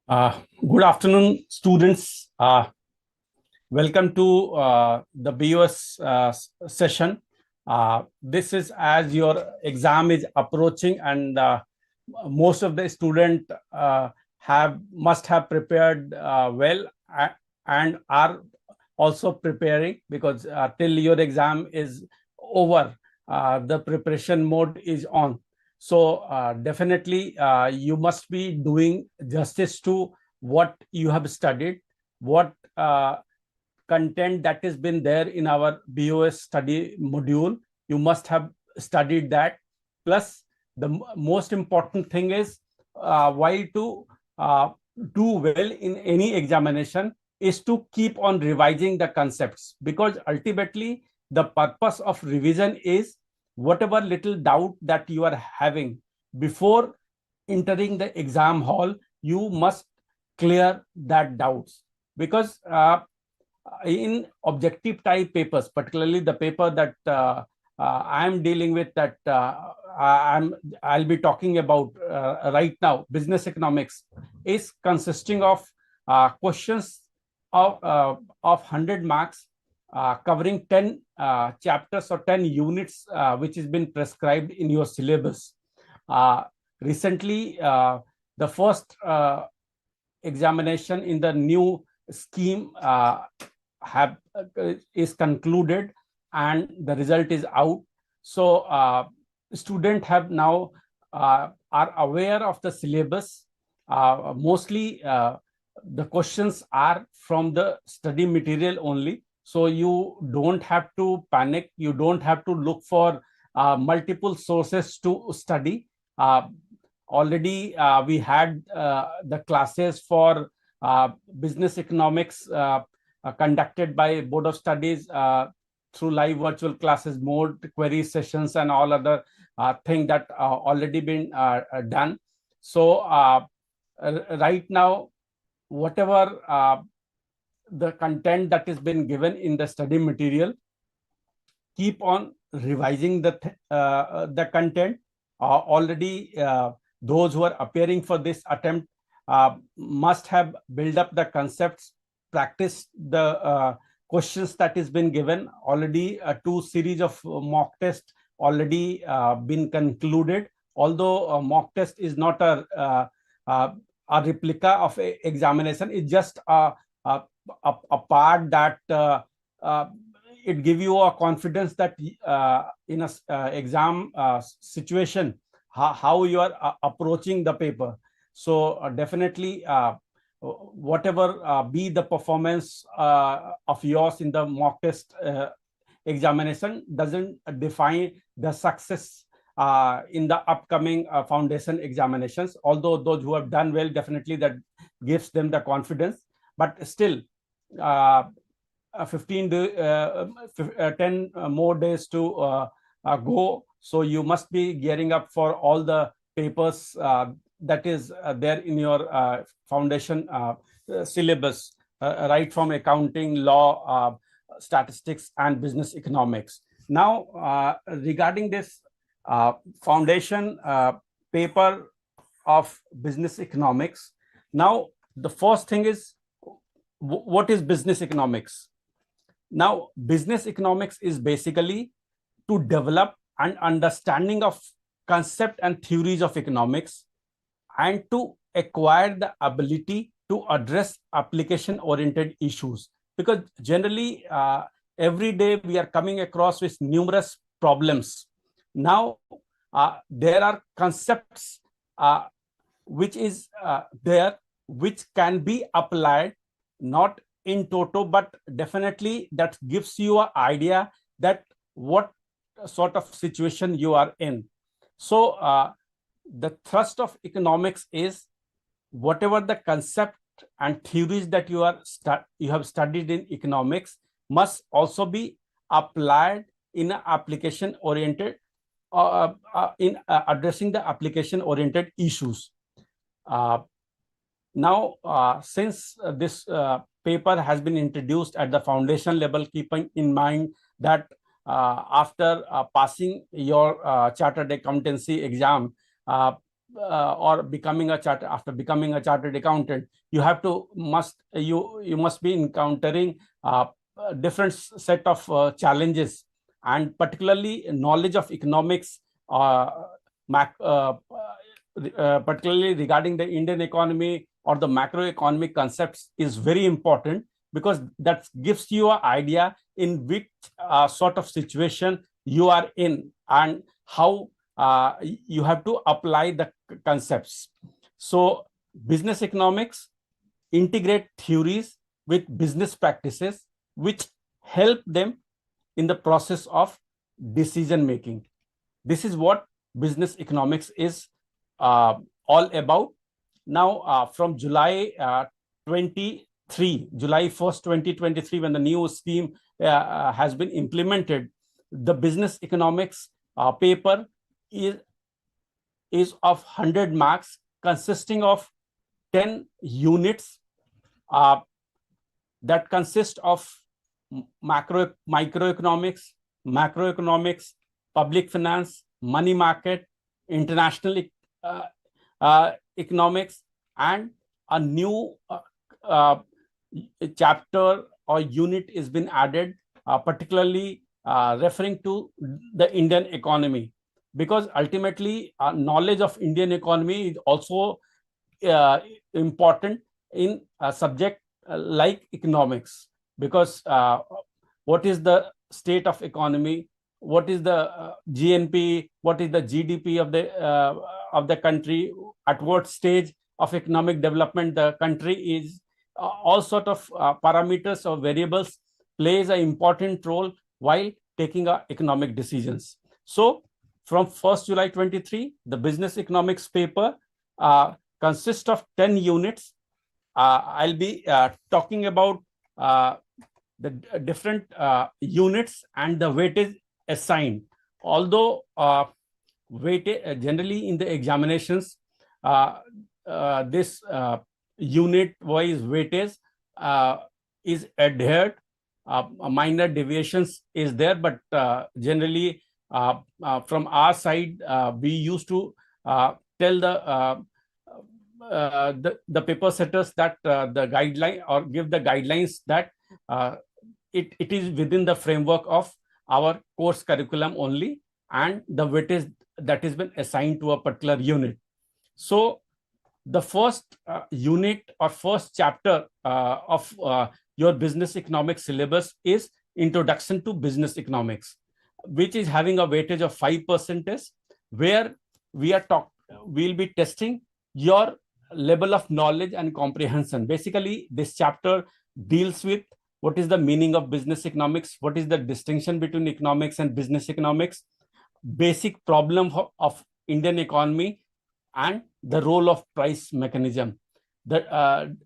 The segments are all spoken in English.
Good afternoon, students. Welcome to the BoS session. This is as your exam is approaching, and most of the student must have prepared well and are also preparing, because till your exam is over, the preparation mode is on. So definitely you must be doing justice to what you have studied, what content that has been there in our BoS study module. You must have studied that. Plus, the most important thing is, why to do well in any examination is to keep on revising the concepts, because ultimately the purpose of revision is whatever little doubt that you are having before entering the exam hall, you must clear that doubts. Because in objective type papers, particularly the paper that I am dealing with, that I'll be talking about right now, business economics, is consisting of questions of 100 marks, covering 10 chapters or 10 units, which has been prescribed in your syllabus. Recently, the first examination in the new scheme is concluded, and the result is out. So students have now are aware of the syllabus. Mostly the questions are from the study material only, so you don't have to panic, you don't have to look for multiple sources to study. Already we had the classes for business economics conducted by Board of Studies through live virtual classes, more query sessions, and all other thing that already been done. So right now, whatever the content that has been given in the study material, keep on revising the content. Already those who are appearing for this attempt must have built up the concepts, practice the questions that has been given. Already 2 series of mock tests already been concluded, although mock test is not a replica of a examination. It's just a part that it give you a confidence that in a exam situation, how you are approaching the paper. So definitely whatever be the performance of yours in the mock test examination doesn't define the success in the upcoming foundation examinations. Although those who have done well, definitely that gives them the confidence, but still 10 more days to go. So you must be gearing up for all the papers that is there in your foundation syllabus, right from accounting, law, statistics, and business economics. Now, regarding this foundation paper of business economics, now the first thing is, what is business economics? Now, business economics is basically to develop an understanding of concept and theories of economics, and to acquire the ability to address application oriented issues. Because generally every day we are coming across with numerous problems. Now there are concepts which is there, which can be applied, not in toto, but definitely that gives you an idea that what sort of situation you are in. So the thrust of economics is whatever the concept and theories that you have studied in economics must also be applied in an application oriented in addressing the application oriented issues. Now since this paper has been introduced at the foundation level, keeping in mind that after passing your chartered accountancy exam, or becoming a chartered accountant, you have to you must be encountering different set of challenges, and particularly knowledge of economics, uh, particularly regarding the Indian economy or the macroeconomic concepts, is very important, because that gives you an idea in which sort of situation you are in, and how you have to apply the concepts. So business economics integrate theories with business practices, which help them in the process of decision making. This is what business economics is all about. Now, from July 1st, 2023, when the new scheme has been implemented, the business economics paper is of 100 marks, consisting of 10 units that consist of microeconomics, macroeconomics, public finance, money market, international economics, and a new chapter or unit is been added, particularly referring to the Indian economy, because ultimately knowledge of Indian economy is also important in a subject like economics, because what is the state of economy, what is the GNP, what is the GDP of the country, at what stage of economic development the country is. All sort of parameters or variables plays an important role while taking economic decisions. So from 1st July 23, the business economics paper consists of 10 units. I'll be talking about the different units and the weightage assigned. Although weightage generally in the examinations, this unit wise weightage is adhered. Minor deviations is there, but generally from our side, we used to tell the paper setters that the guideline, or give the guidelines that it is within the framework of our course curriculum only, and the weightage that has been assigned to a particular unit. So the first unit or first chapter of your business economics syllabus is Introduction to Business Economics, which is having a weightage of 5%, where we'll be testing your level of knowledge and comprehension. Basically, this chapter deals with what is the meaning of business economics, what is the distinction between economics and business economics, basic problem of Indian economy, and the role of price mechanism, the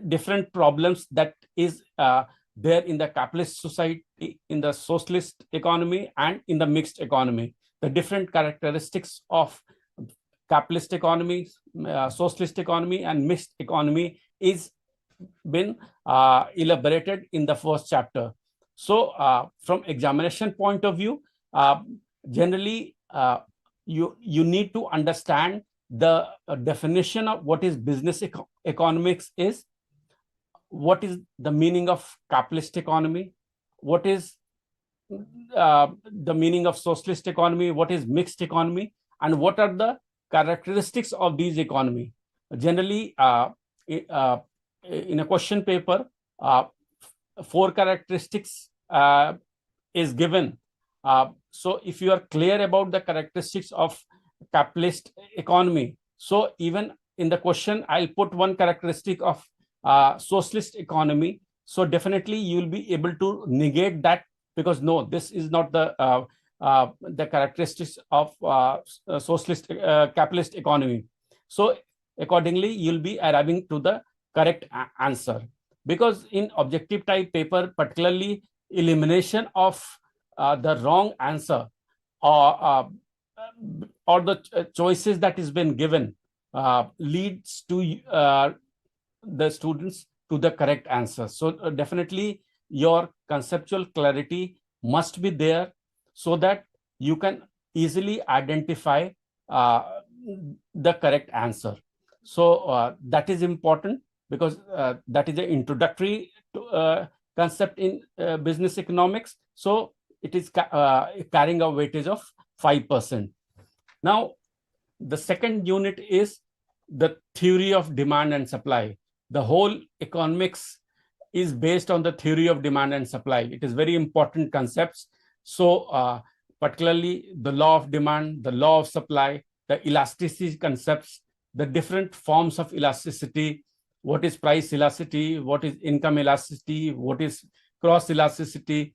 different problems that is there in the capitalist society, in the socialist economy, and in the mixed economy. The different characteristics of capitalist economy, socialist economy, and mixed economy is been elaborated in the first chapter. So from examination point of view, generally you need to understand the definition of what is business economics is, what is the meaning of capitalist economy, what is the meaning of socialist economy, what is mixed economy, and what are the characteristics of these economy. Generally, in a question paper, 4 characteristics is given. So if you are clear about the characteristics of capitalist economy, so even in the question, I'll put one characteristic of socialist economy. So definitely you will be able to negate that, because no, this is not the characteristics of socialist capitalist economy. So accordingly, you'll be arriving to the correct answer, because in objective type paper, particularly elimination of the wrong answer or the choices that has been given leads to the students to the correct answer. So definitely your conceptual clarity must be there, so that you can easily identify the correct answer. So that is important because that is an introductory concept in business economics. So it is carrying a weightage of 5%. Now, the second unit is the theory of demand and supply. The whole economics is based on the theory of demand and supply. It is very important concepts. So particularly the law of demand, the law of supply, the elasticity concepts, the different forms of elasticity, what is price elasticity, what is income elasticity, what is cross elasticity.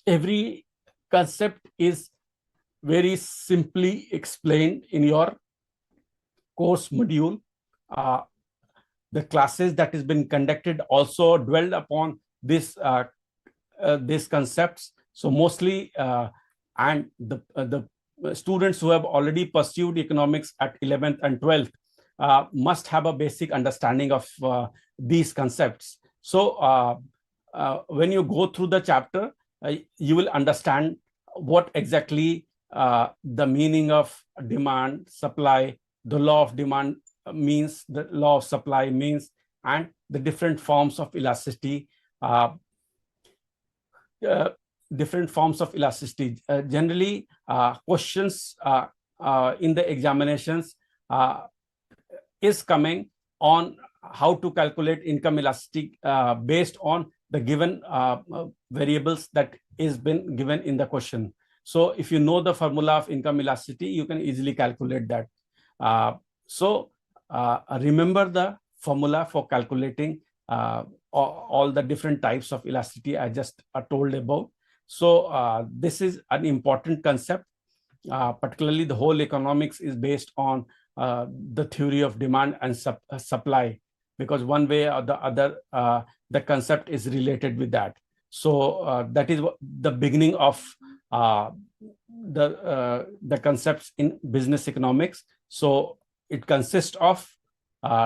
Every concept is very simply explained in your course module. The classes that has been conducted also dwelled upon these concepts. So mostly, and the students who have already pursued economics at 11th and 12th must have a basic understanding of these concepts. So when you go through the chapter, you will understand what exactly the meaning of demand, supply, the law of demand means, the law of supply means, and the different forms of elasticity. Different forms of elasticity. Generally, questions in the examinations is coming on how to calculate income elasticity based on the given variables that is been given in the question. So if you know the formula of income elasticity, you can easily calculate that. Remember the formula for calculating all the different types of elasticity I just told about. So this is an important concept. Particularly the whole economics is based on the theory of demand and supply, because one way or the other, the concept is related with that. So that is the beginning of the concepts in business economics. So it consists of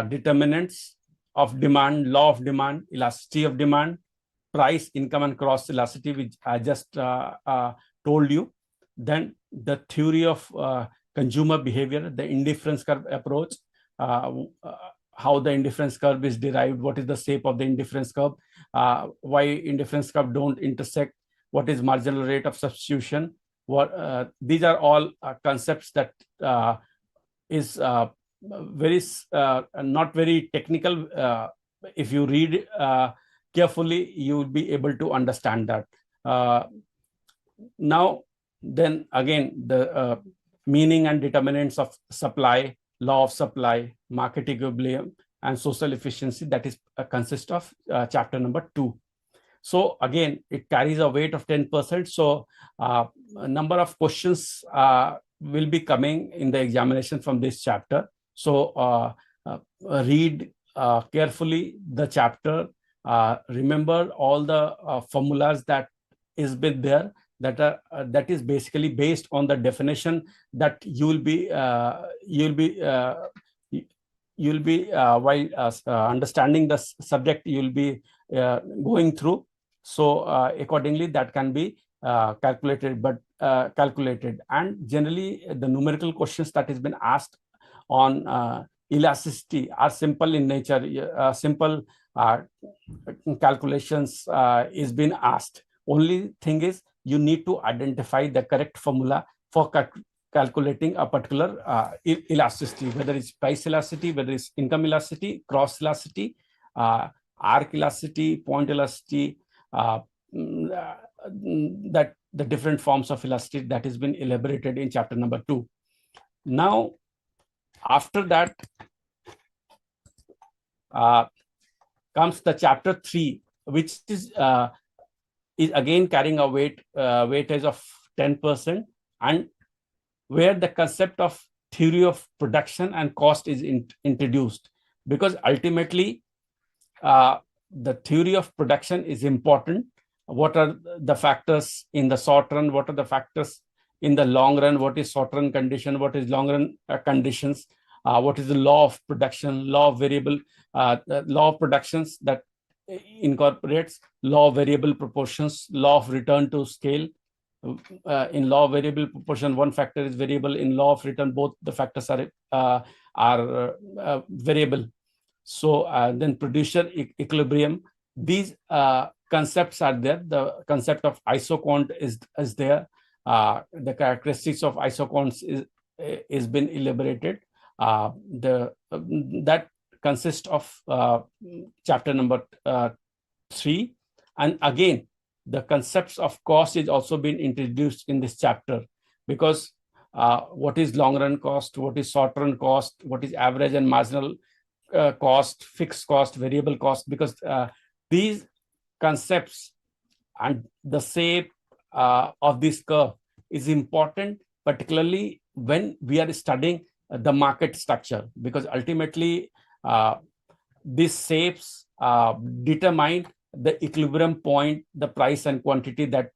determinants of demand, law of demand, elasticity of demand, price, income, and cross elasticity, which I just told you. Then the theory of consumer behavior, the indifference curve approach, how the indifference curve is derived, what is the shape of the indifference curve, why indifference curve don't intersect, what is marginal rate of substitution. These are all concepts that is very not very technical. If you read carefully, you will be able to understand that. Now, then again, the meaning and determinants of supply, law of supply, market equilibrium, and social efficiency, that is consist of chapter number 2. So again, it carries a weight of 10%. So a number of questions will be coming in the examination from this chapter. So read carefully the chapter. Remember all the formulas that is been there, that is basically based on the definition that you'll be while understanding the subject you'll be going through. So accordingly, that can be calculated. And generally, the numerical questions that has been asked on elasticity are simple in nature. Simple calculations is been asked. Only thing is, you need to identify the correct formula for calculating a particular elasticity, whether it's price elasticity, whether it's income elasticity, cross elasticity, arc elasticity, point elasticity, that the different forms of elasticity that has been elaborated in chapter number 2. Now, after that comes the chapter 3, which is again carrying a weightage of 10%, and where the concept of theory of production and cost is introduced, because ultimately the theory of production is important. What are the factors in the short run? What are the factors in the long run? What is short run condition? What is long run conditions? What is the law of production, law of variable, law of productions that incorporates law of variable proportions, law of return to scale, in law of variable proportion, one factor is variable. In law of return, both the factors are variable. So then producer equilibrium, these concepts are there. The concept of isoquant is there. The characteristics of isoquants is been elaborated. That consists of chapter number 3, and again the concepts of cost is also been introduced in this chapter, because what is long run cost, what is short run cost, what is average and marginal cost, fixed cost, variable cost, because these concepts and the shape of this curve is important, particularly when we are studying the market structure, because ultimately these shapes determine the equilibrium point, the price and quantity that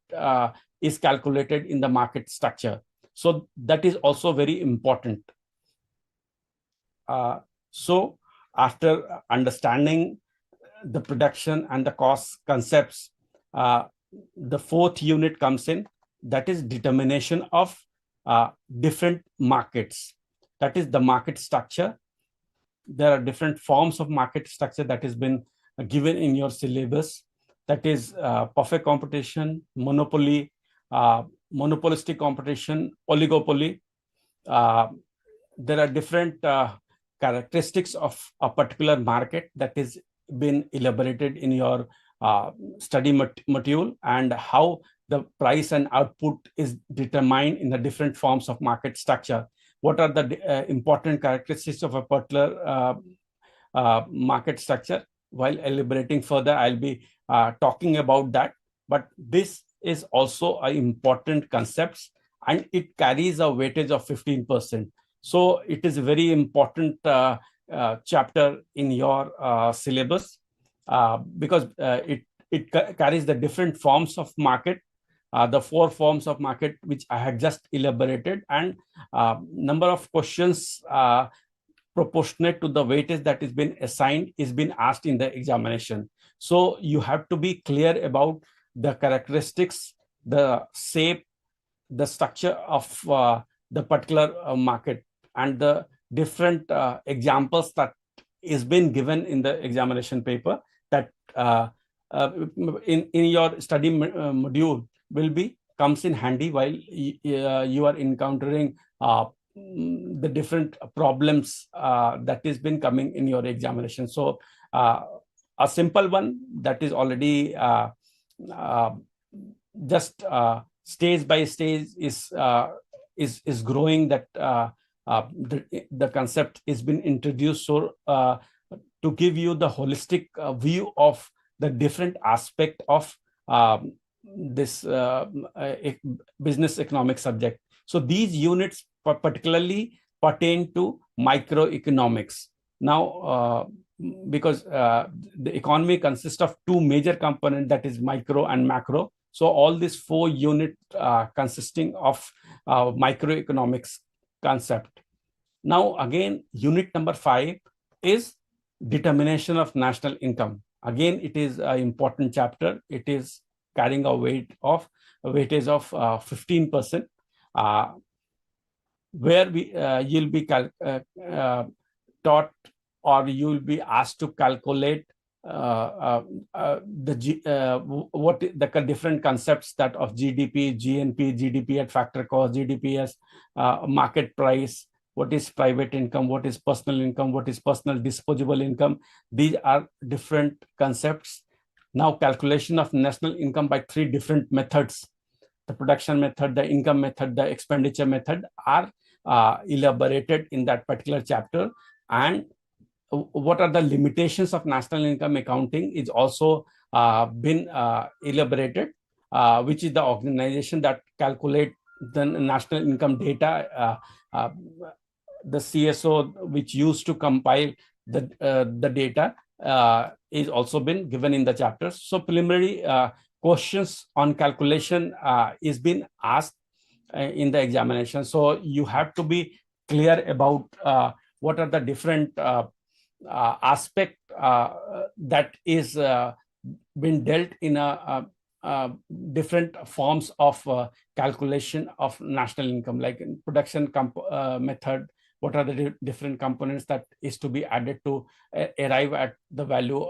is calculated in the market structure. So that is also very important. So after understanding the production and the cost concepts, the fourth unit comes in, that is determination of different markets. That is the market structure. There are different forms of market structure that has been given in your syllabus. That is perfect competition, monopoly, monopolistic competition, oligopoly. There are different characteristics of a particular market that is been elaborated in your study module, and how the price and output is determined in the different forms of market structure. What are the important characteristics of a particular market structure? While elaborating further, I'll be talking about that. But this is also an important concept, and it carries a weightage of 15%. So it is a very important chapter in your syllabus, because it carries the different forms of market, the 4 forms of market which I have just elaborated, and number of questions proportionate to the weightage that is been assigned is been asked in the examination. So you have to be clear about the characteristics, the shape, the structure of the particular market, and the different examples that is been given in the examination paper, that in your study module will be comes in handy while you are encountering the different problems that has been coming in your examination. So a simple one that is already just stage by stage is growing, that the concept is been introduced, so to give you the holistic view of the different aspect of this business economic subject. So these units particularly pertain to microeconomics. Now, because the economy consists of 2 major components, that is micro and macro. So all these 4 units consisting of microeconomics concept. Now again, unit number 5 is determination of national income. Again, it is an important chapter. It is carrying a weightage of 15%, where you'll be taught, or you'll be asked to calculate what the different concepts that of GDP, GNP, GDP at factor cost, GDP as market price, what is private income, what is personal income, what is personal disposable income. These are different concepts. Now, calculation of national income by 3 different methods, the production method, the income method, the expenditure method, are elaborated in that particular chapter. And what are the limitations of national income accounting is also been elaborated, which is the organization that calculate the national income data, the CSO which used to compile the data is also been given in the chapters. So preliminary questions on calculation is been asked in the examination. So you have to be clear about what are the different aspect that is been dealt in a different forms of calculation of national income, like in production method. What are the different components that is to be added to arrive at the value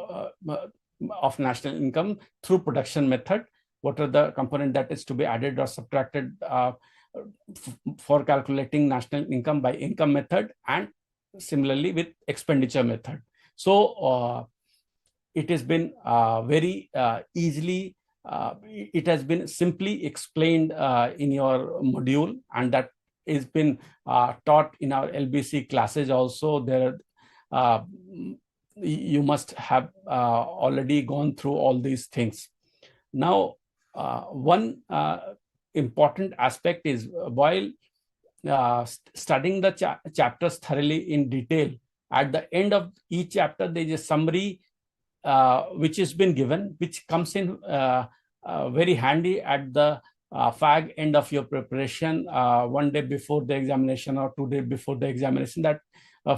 of national income through production method? What are the component that is to be added or subtracted for calculating national income by income method, and similarly with expenditure method? So it has been very easily, it has been simply explained in your module, and that has been taught in our LBC classes also. There, you must have already gone through all these things. Now, one important aspect is, while studying the chapters thoroughly in detail, at the end of each chapter, there is a summary which has been given, which comes in very handy at the fag end of your preparation, one day before the examination or 2 days before the examination, that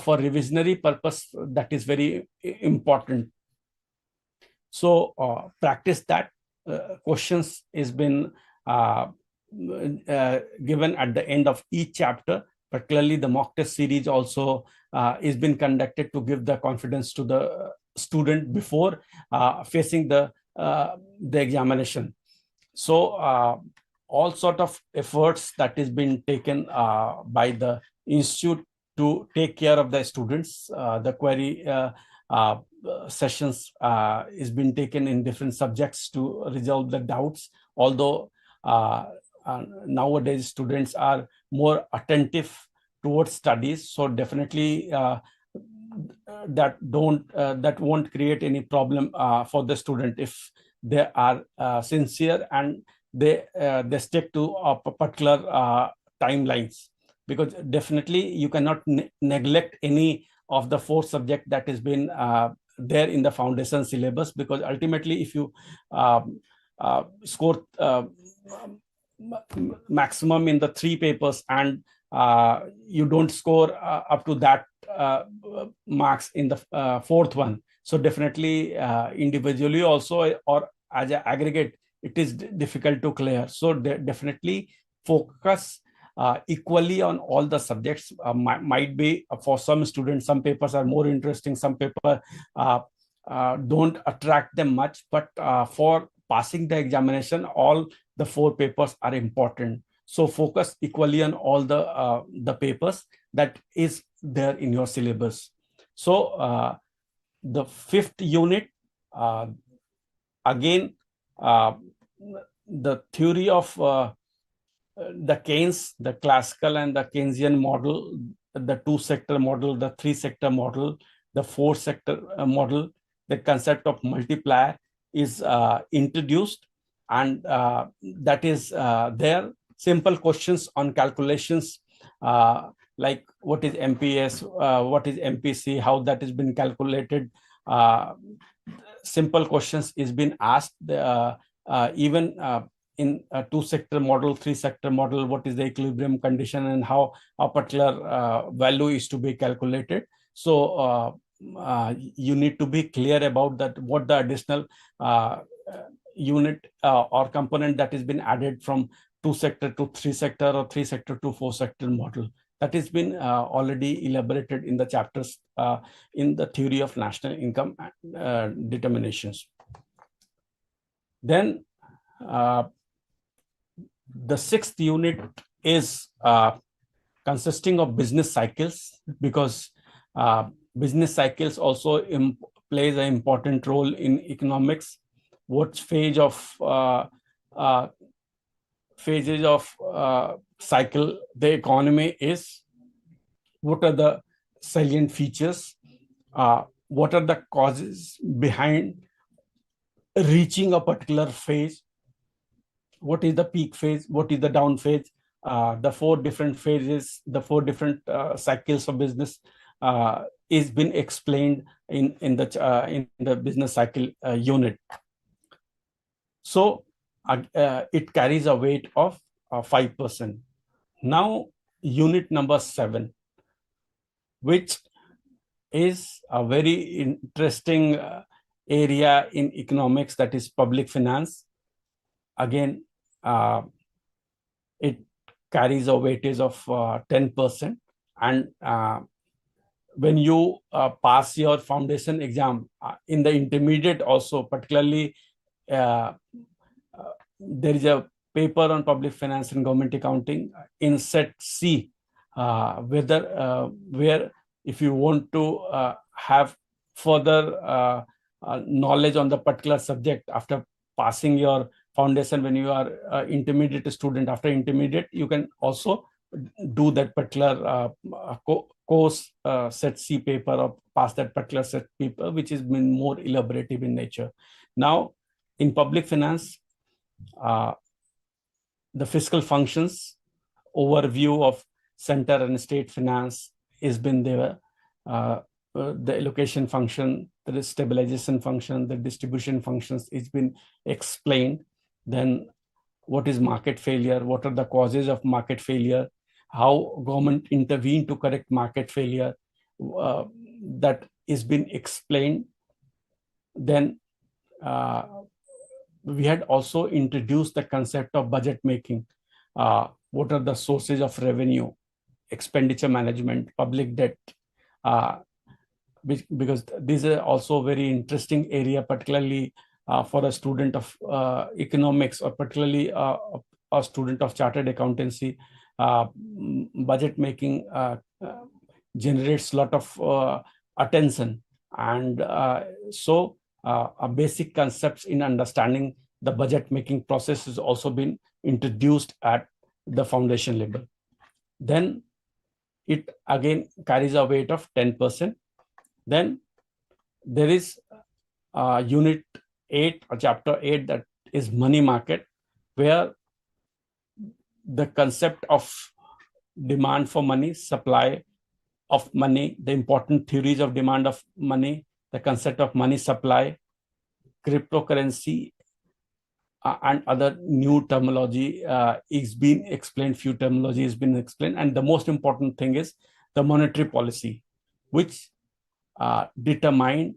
for revisionary purpose, that is very important. So practice that. Questions is been given at the end of each chapter. Particularly the mock test series also is been conducted to give the confidence to the student before facing the examination. So all sort of efforts that is being taken by the institute to take care of the students. The query sessions is being taken in different subjects to resolve the doubts. Although nowadays students are more attentive towards studies, so definitely that won't create any problem for the student if they are sincere and they stick to particular timelines, because definitely you cannot neglect any of the 4 subject that has been there in the foundation syllabus, because ultimately if you score maximum in the 3 papers and you don't score up to that marks in the 4th one, so definitely individually also or as an aggregate it is difficult to clear. So definitely focus equally on all the subjects. Might be for some students some papers are more interesting, some paper don't attract them much, but for passing the examination all the 4 papers are important. So focus equally on all the papers that is there in your syllabus. So the 5th unit, again the theory of the Keynes, the classical and the Keynesian model, the 2-sector model, the 3-sector model, the 4-sector model, the concept of multiplier is introduced, and that is there. Simple questions on calculations, like what is MPS, what is MPC, how that has been calculated. Simple questions is been asked. Even in a 2-sector model, 3-sector model, what is the equilibrium condition and how a particular value is to be calculated. So you need to be clear about that, what the additional unit or component that has been added from 2-sector to 3-sector or 3-sector to 4-sector model. That has been already elaborated in the chapters in the theory of national income determinations. Then the 6th unit is consisting of business cycles, because business cycles also plays an important role in economics. What phase of phases of cycle the economy is, what are the salient features, what are the causes behind reaching a particular phase, what is the peak phase, what is the down phase, the 4 different phases, the 4 different cycles of business is been explained in the business cycle unit. So it carries a weight of 5%. Now unit number 7, which is a very interesting area in economics, that is public finance. again, it carries a weightage of 10%. And when you pass your foundation exam in the intermediate also, particularly uh, there is a paper on public finance and government accounting in set C, where if you want to have further knowledge on the particular subject after passing your foundation, when you are intermediate student, after intermediate you can also do that particular course set C paper, or pass that particular set paper, which has been more elaborative in nature. Now, in public finance, the fiscal functions overview of center and state finance has been there. The allocation function, the stabilization function, the distribution functions, it's been explained. Then what is market failure? What are the causes of market failure? How government intervened to correct market failure? That is been explained. Then we had also introduced the concept of budget making. What are the sources of revenue, expenditure management, public debt, because this is also a very interesting area, particularly for a student of economics, or particularly a student of chartered accountancy. Budget making generates a lot of attention, and so basic concepts in understanding the budget making process has also been introduced at the foundation level. Then it again carries a weight of 10%. Then there is unit 8 or chapter 8, that is money market, where the concept of demand for money, supply of money, the important theories of demand of money, the concept of money supply, cryptocurrency, and other new terminology is being explained. Few terminology has been explained, and the most important thing is the monetary policy, which determine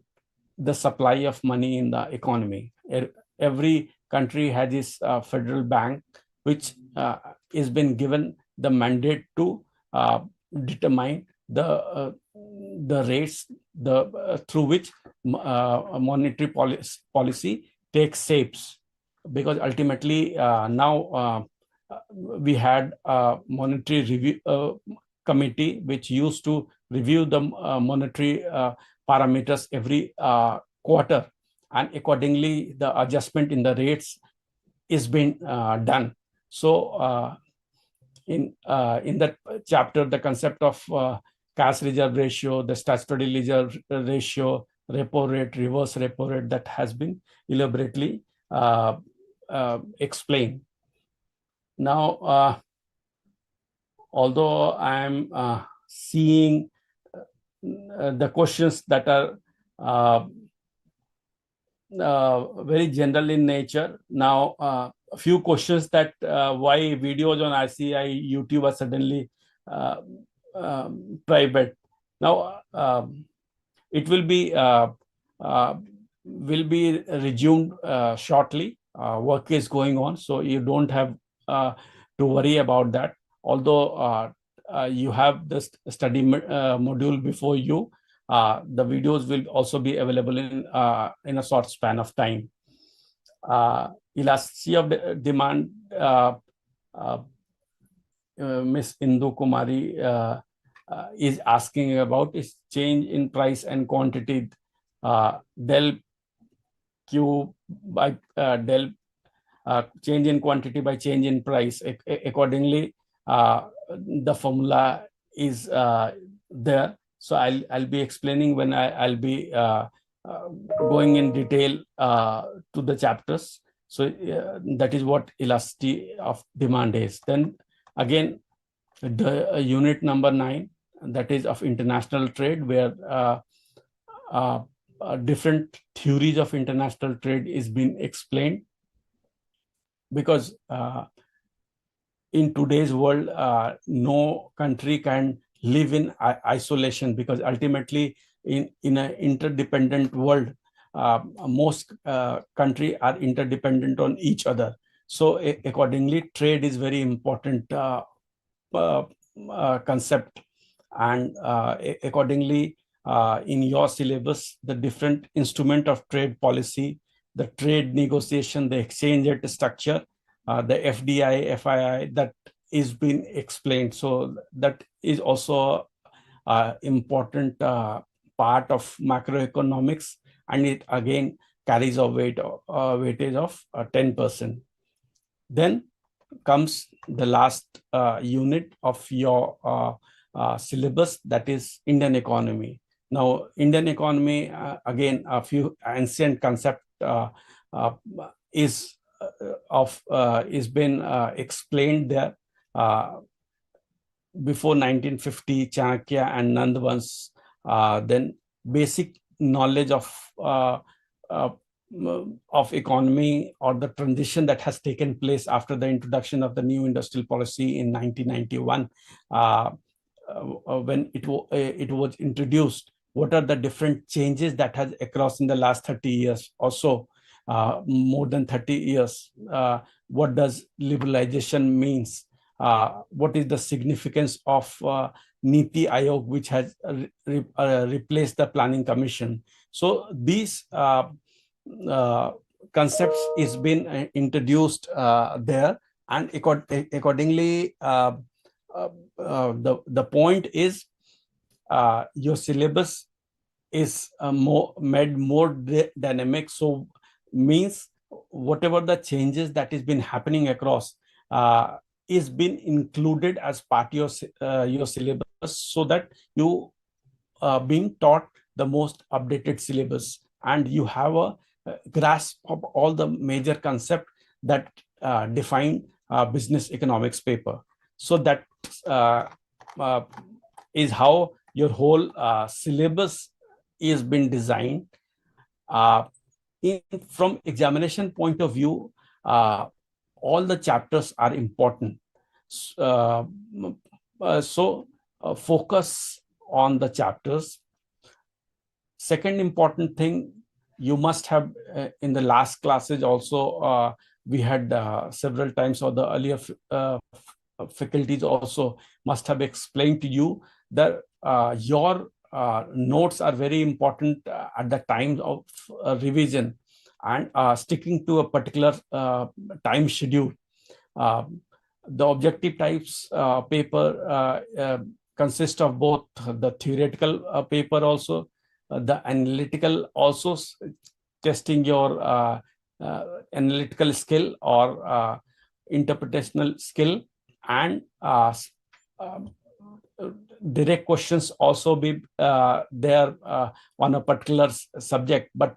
the supply of money in the economy. Every country has its federal bank, which has been given the mandate to determine the rates through which monetary policy takes shapes. Because ultimately now we had a monetary review committee which used to review the monetary parameters every quarter, and accordingly the adjustment in the rates is being done. So in that chapter, the concept of cash reserve ratio, the statutory reserve ratio, repo rate, reverse repo rate, that has been elaborately explained. Now, although I am seeing the questions that are very general in nature. Now, a few questions that why videos on ICAI YouTube are suddenly private. Now, it will be resumed shortly. Work is going on, so you don't have to worry about that. Although you have the study module before you, the videos will also be available in a short span of time. Elasticity of demand, Miss Indu Kumari is asking about is change in price and quantity, del Q by del change in quantity by change in price. Accordingly, the formula is there. So I'll be explaining when I'll be going in detail to the chapters. So that is what elasticity of demand is. Then again, the unit number 9, that is of international trade, where different theories of international trade is being explained. Because in today's world, no country can live in isolation, because ultimately in an interdependent world, most countries are interdependent on each other. So accordingly, trade is very important uh, concept, and accordingly, in your syllabus, the different instrument of trade policy, the trade negotiation, the exchange rate structure, the FDI, FII, that is being explained. So that is also important part of macroeconomics, and it again carries a weightage of 10%. Then comes the last unit of your syllabus, that is Indian economy. Now, Indian economy, again, a few ancient concept uh, is been explained there. Before 1950, Chanakya and Nandavans, then basic knowledge uh, uh, of economy, or the transition that has taken place after the introduction of the new industrial policy in 1991, when it was introduced. What are the different changes that has across in the last 30 years or so, more than 30 years? What does liberalization means? What is the significance of Niti Aayog, which has replaced the Planning Commission? So these uh, concepts is been introduced there, and accordingly, the point is, your syllabus is made more dynamic. So means whatever the changes that is been happening across is been included as part of your syllabus, so that you being taught the most updated syllabus, and you have a grasp of all the major concept that define business economics paper. So that uh, uh, is how your whole syllabus is been designed. Uh, from examination point of view, all the chapters are important. Uh, Focus on the chapters. Second important thing, you must have in the last classes also, we had several times, or the earlier faculties also must have explained to you that your notes are very important at the time of revision, and sticking to a particular time schedule. Uh, the objective types paper consist of both the theoretical paper also, the analytical also, testing your analytical skill or interpretational skill, and direct questions also be there on a particular subject. But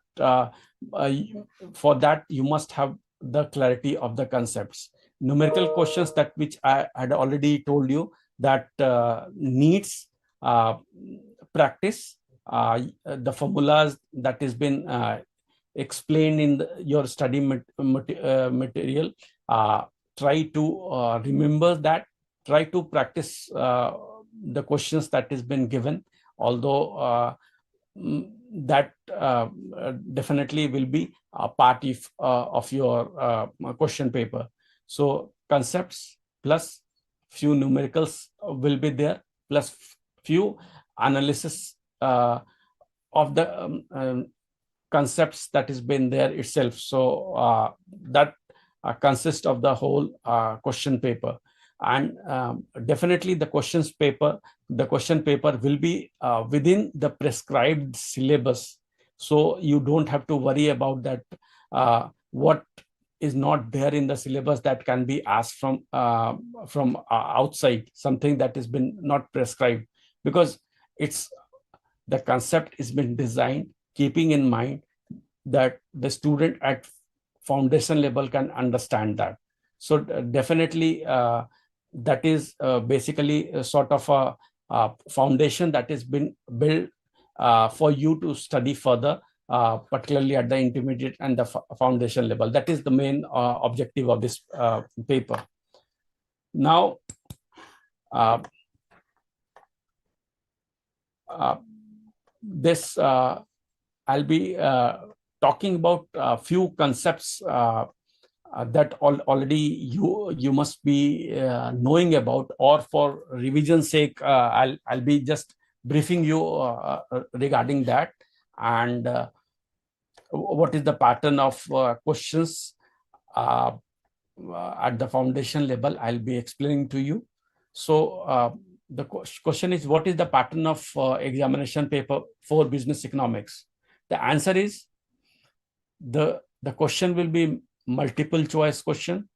for that, you must have the clarity of the concepts. Numerical questions, that which I had already told you, that needs practice. The formulas that has been explained in your study material, try to remember that, try to practice the questions that has been given, although that definitely will be a part of your question paper. So concepts plus few numericals will be there, plus few analysis of the concepts that has been there itself. So that consists of the whole question paper. And definitely the question paper will be within the prescribed syllabus. So you don't have to worry about that, what is not there in the syllabus that can be asked from outside, something that has been not prescribed, because it's the concept has been designed keeping in mind that the student at foundation level can understand that. So definitely that is basically a sort of a foundation that has been built for you to study further, particularly at the intermediate and the foundation level. That is the main objective of this paper. Now, this I'll be talking about a few concepts that already you must be knowing about, or for revision sake, I'll be just briefing you regarding that. And what is the pattern of questions uh, at the foundation level, I'll be explaining to you. So the question is, what is the pattern of examination paper for business economics? The answer is, the question will be multiple choice question.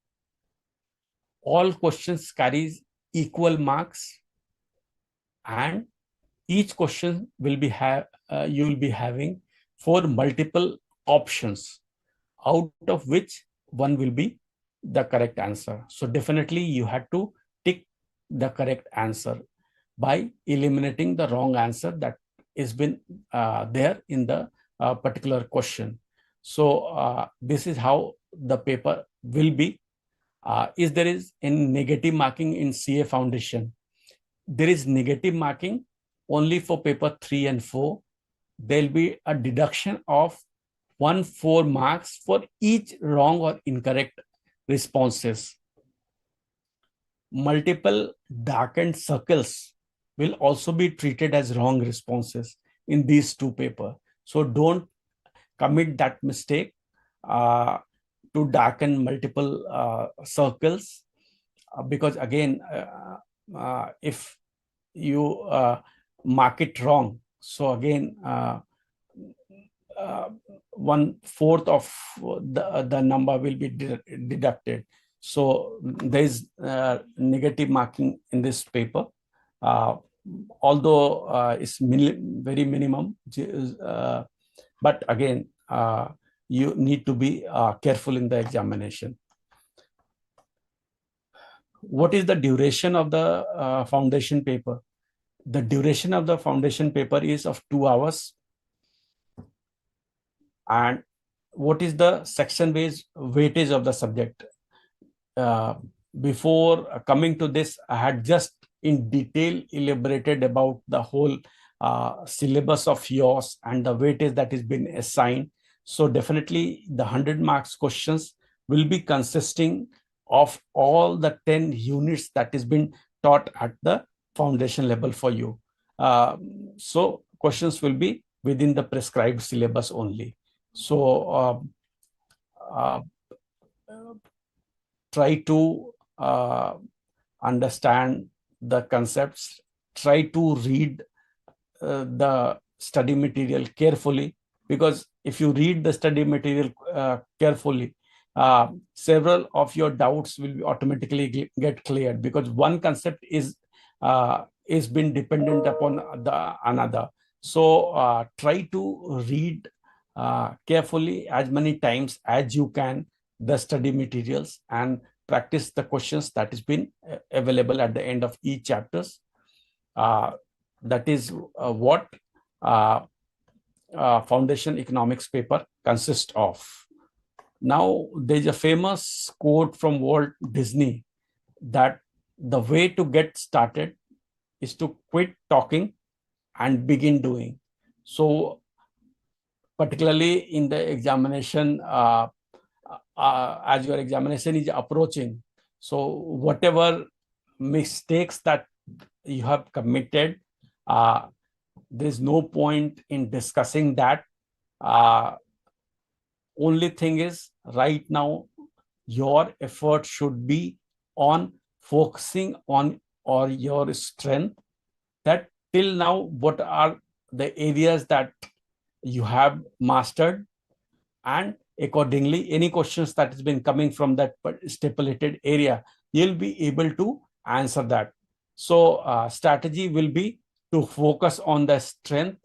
All questions carries equal marks, and each question will be you will be having 4 multiple options, out of which one will be the correct answer. So definitely you have to tick the correct answer by eliminating the wrong answer that has been there in the particular question. So this is how the paper will be. Is there is any negative marking in CA foundation? There is negative marking only for paper 3 and 4. There'll be a deduction of 4 marks for each wrong or incorrect responses. Multiple darkened circles will also be treated as wrong responses in these 2 papers. So don't commit that mistake to darken multiple circles, because again, if you mark it wrong, so again 1/4 of the number will be deducted. So there is negative marking in this paper, although it's very minimum, but again you need to be careful in the examination. What is the duration of the foundation paper? The duration of the foundation paper is of 2 hours. And what is the section based weightage of the subject? Before coming to this, I had just in detail elaborated about the whole syllabus of yours and the weightage that has been assigned. So definitely the 100 marks questions will be consisting of all the 10 units that has been taught at the foundation level for you. So questions will be within the prescribed syllabus only. So try to understand the concepts, try to read the study material carefully, because if you read the study material carefully, several of your doubts will be automatically get cleared, because one concept is been dependent upon the another. So try to read carefully as many times as you can the study materials, and practice the questions that has been available at the end of each chapters. That is what foundation economics paper consists of. Now, there's a famous quote from Walt Disney that the way to get started is to quit talking and begin doing. So particularly in the examination, as your examination is approaching, so whatever mistakes that you have committed, there is no point in discussing that. Only thing is, right now your effort should be on focusing on or your strength, that till now what are the areas that you have mastered, and accordingly any questions that has been coming from that stipulated area, you'll be able to answer that. So strategy will be to focus on the strength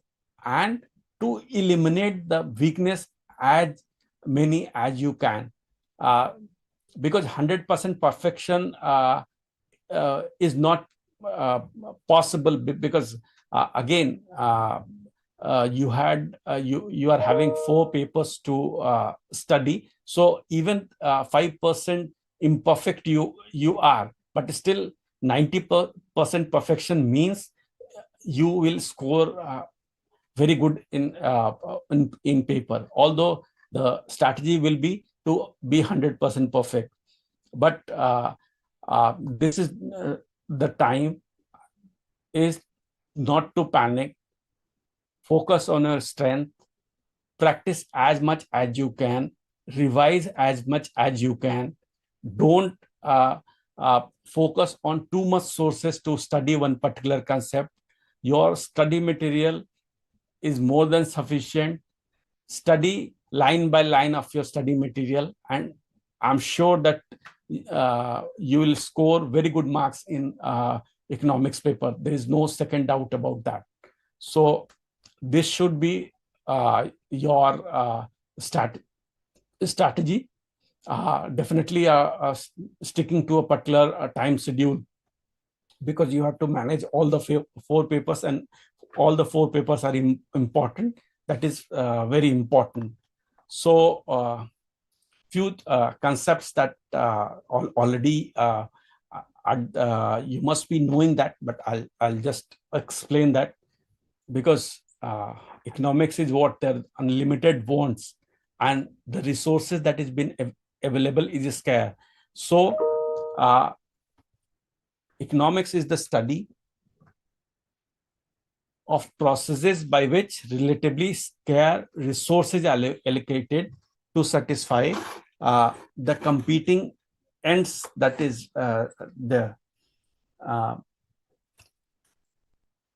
and to eliminate the weakness as many as you can, because 100% perfection is not possible, because again you are having 4 papers to study. So even 5% imperfect you are, but still 90% perfection means you will score very good in paper. Although the strategy will be to be 100% perfect. But this is the time is not to panic. Focus on your strength, practice as much as you can, revise as much as you can. Don't focus on too much sources to study one particular concept. Your study material is more than sufficient. Study line by line of your study material, and I'm sure that you will score very good marks in economics paper. There is no second doubt about that. So this should be your strategy. Definitely sticking to a particular time schedule, because you have to manage all the four papers, and all the four papers are important. That is very important. So few concepts that already you must be knowing that, but I'll just explain that, because economics is what their unlimited wants, and the resources that is been available is scarce. So economics is the study of processes by which relatively scarce resources are allocated to satisfy the competing ends that is there.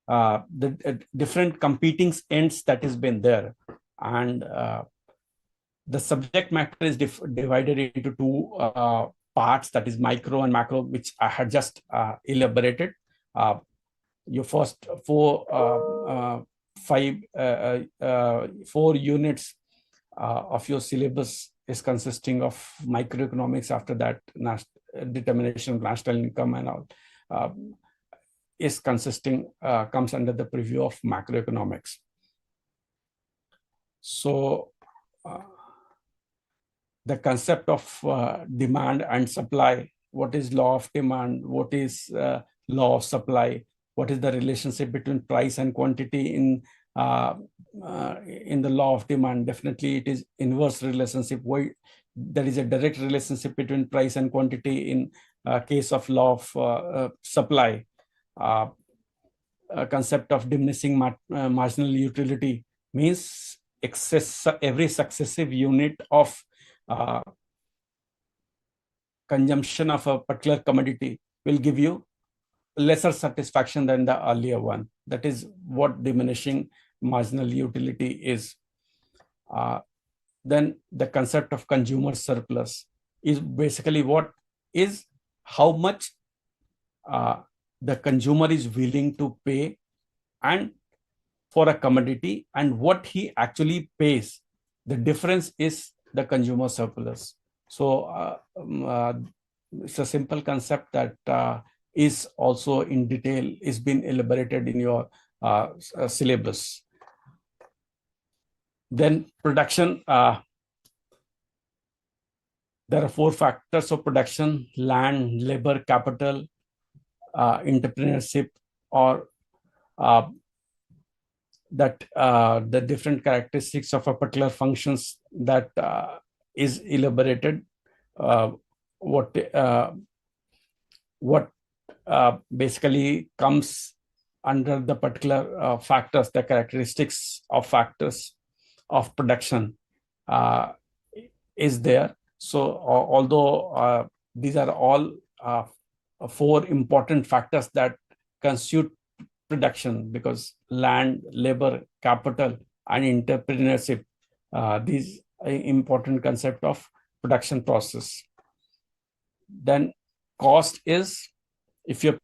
The different competing ends that has been there, and the subject matter is divided into two parts, that is micro and macro, which I had just elaborated. Your first four units of your syllabus is consisting of microeconomics. After that, determination of national income and all is consisting comes under the purview of macroeconomics. So the concept of demand and supply, what is law of demand, what is law of supply, what is the relationship between price and quantity in the law of demand. Definitely it is inverse relationship. Why there is a direct relationship between price and quantity in case of law of supply. Concept of diminishing marginal utility means every successive unit of consumption of a particular commodity will give you lesser satisfaction than the earlier one. That is what diminishing marginal utility is. Then the concept of consumer surplus is basically what is how much the consumer is willing to pay and for a commodity, and what he actually pays. The difference is the consumer surplus. So it's a simple concept that is also in detail is been elaborated in your syllabus. Then production. There are four factors of production: land, labor, capital, entrepreneurship, or the different characteristics of a particular functions that is elaborated. What basically comes under the particular factors, the characteristics of factors of production is there. So although these are all four important factors that constitute production, because land, labor, capital, and entrepreneurship, these are important concept of production process. Then cost is, if you're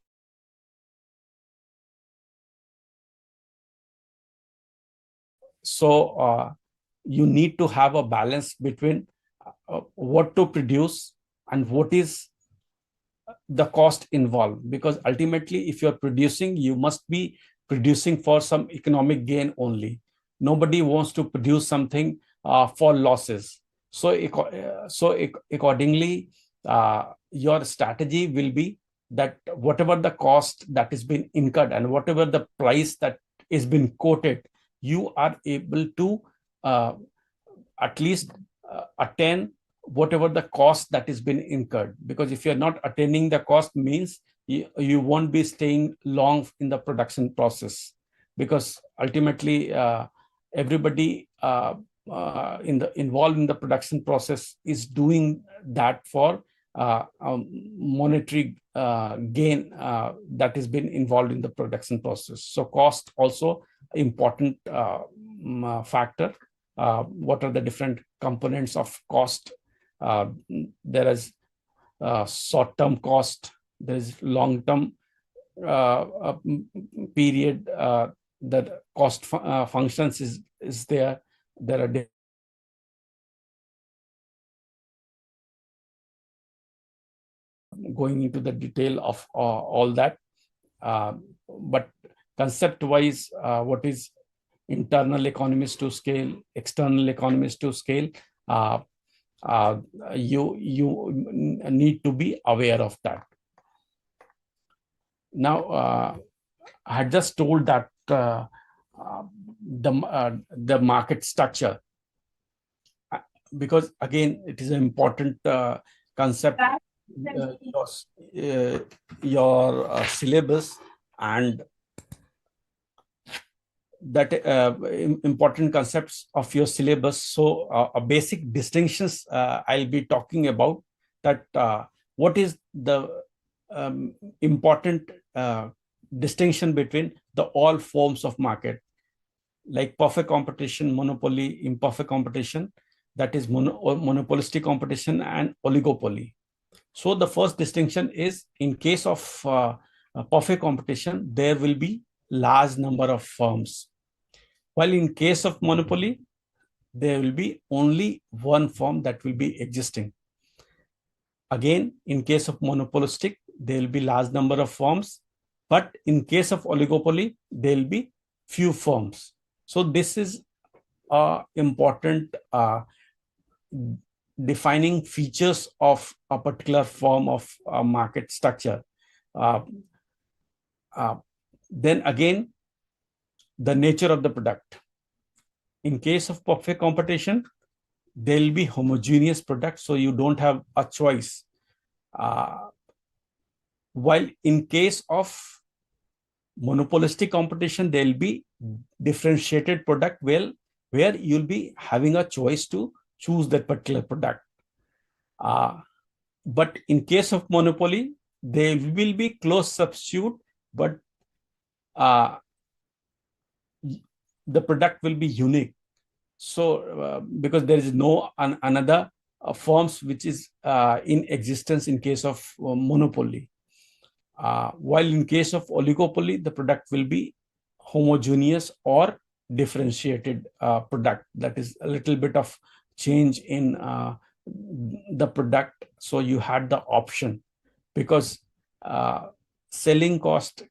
so you need to have a balance between what to produce and what is the cost involved, because ultimately if you're producing, you must be producing for some economic gain only. Nobody wants to produce something for losses. So accordingly, your strategy will be that whatever the cost that has been incurred and whatever the price that is been quoted, you are able to at least attain whatever the cost that has been incurred, because if you're not attaining the cost means you won't be staying long in the production process, because ultimately everybody involved in the production process is doing that for monetary gain that has been involved in the production process. So cost also important factor. What are the different components of cost? There is short-term cost, there is long-term period that cost functions is there. There are going into the detail of all that, but concept-wise, what is internal economies to scale, external economies to scale, you need to be aware of that. Now, I had just told that the market structure, because again it is an important concept. Your syllabus and that important concepts of your syllabus. So basic distinctions I'll be talking about, that what is the important distinction between the all forms of market, like perfect competition, monopoly, imperfect competition, that is monopolistic competition, and oligopoly. So the first distinction is, in case of perfect competition, there will be large number of firms, while in case of monopoly, there will be only one firm that will be existing. Again, in case of monopolistic, there will be large number of firms, but in case of oligopoly, there will be few firms. So this is important defining features of a particular form of market structure. Then again, the nature of the product. In case of perfect competition, there will be homogeneous product, so you don't have a choice. While in case of monopolistic competition, there will be differentiated product where you'll be having a choice to choose that particular product. But in case of monopoly, there will be close substitute, but the product will be unique. So because there is no another firms which is in existence in case of monopoly. While in case of oligopoly, the product will be homogeneous or differentiated product. That is a little bit of change in the product. So you had the option, because selling cost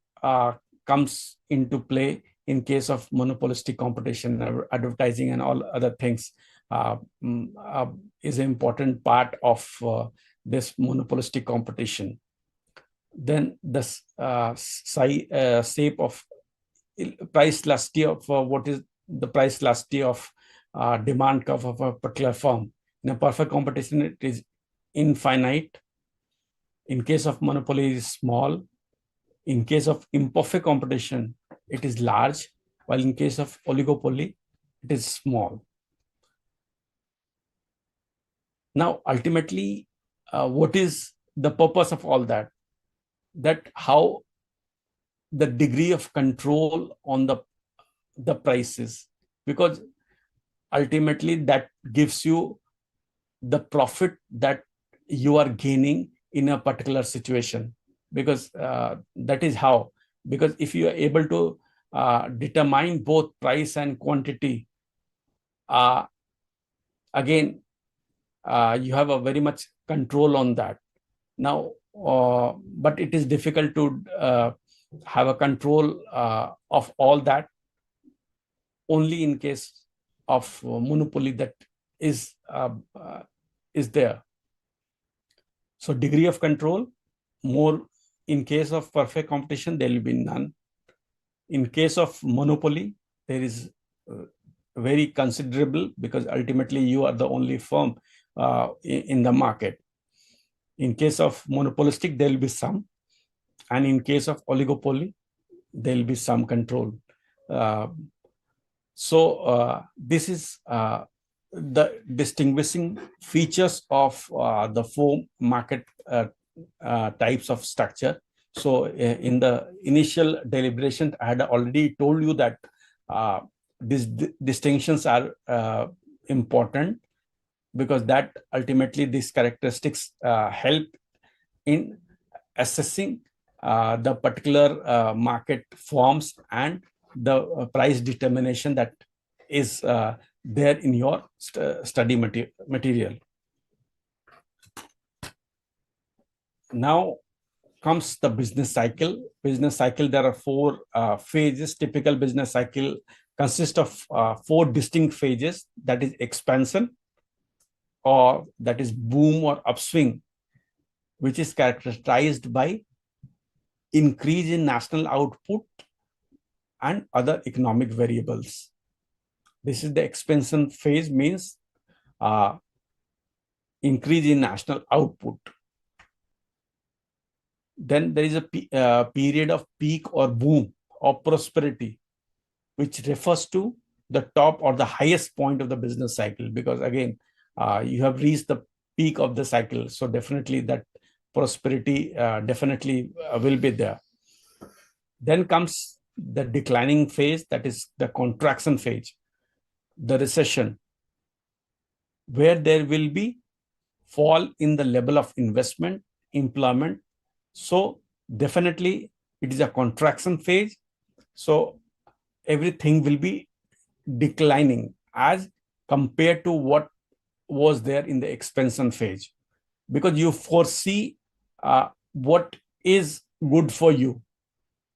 comes into play in case of monopolistic competition. Advertising and all other things is an important part of this monopolistic competition. Then the shape of price elasticity of what is the price elasticity of demand curve of a particular firm. In a perfect competition, it is infinite. In case of monopoly, it is small. In case of imperfect competition, it is large, while in case of oligopoly, it is small. Now, ultimately, what is the purpose of all that? That how the degree of control on the prices, because ultimately that gives you the profit that you are gaining in a particular situation, because that is how, because if you are able to determine both price and quantity, again you have a very much control on that. Now, but it is difficult to have a control of all that only in case of monopoly that is there. So degree of control more. In case of perfect competition, there will be none. In case of monopoly, there is very considerable, because ultimately you are the only firm in the market. In case of monopolistic, there will be some, and in case of oligopoly, there will be some control. This is the distinguishing features of the four market types of structure. So in the initial deliberation, I had already told you that these distinctions are important, because that ultimately these characteristics help in assessing the particular market forms and the price determination that is there in your study material. Now comes the business cycle. Business cycle, there are four phases. Typical business cycle consists of four distinct phases, that is expansion, or that is boom or upswing, which is characterized by increase in national output and other economic variables. This is the expansion phase, means increase in national output. Then there is a period of peak or boom or prosperity, which refers to the top or the highest point of the business cycle, because again, you have reached the peak of the cycle. So definitely that prosperity definitely will be there. Then comes the declining phase, that is the contraction phase, the recession, where there will be fall in the level of investment, employment. So definitely it is a contraction phase. So everything will be declining as compared to what was there in the expansion phase, because you foresee what is good for you.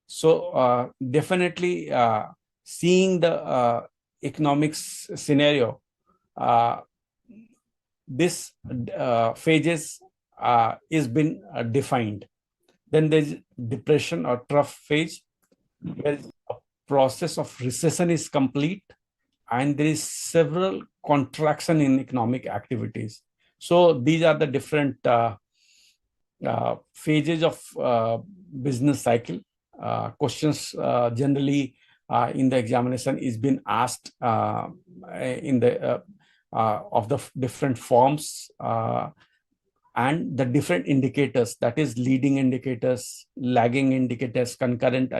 So definitely seeing the economics scenario, this phases is been defined. Then there's depression or trough phase, where a process of recession is complete and there is several contraction in economic activities. So these are the different phases of business cycle. Questions generally in the examination is been asked in the of the different forms and the different indicators, that is leading indicators, lagging indicators, concurrent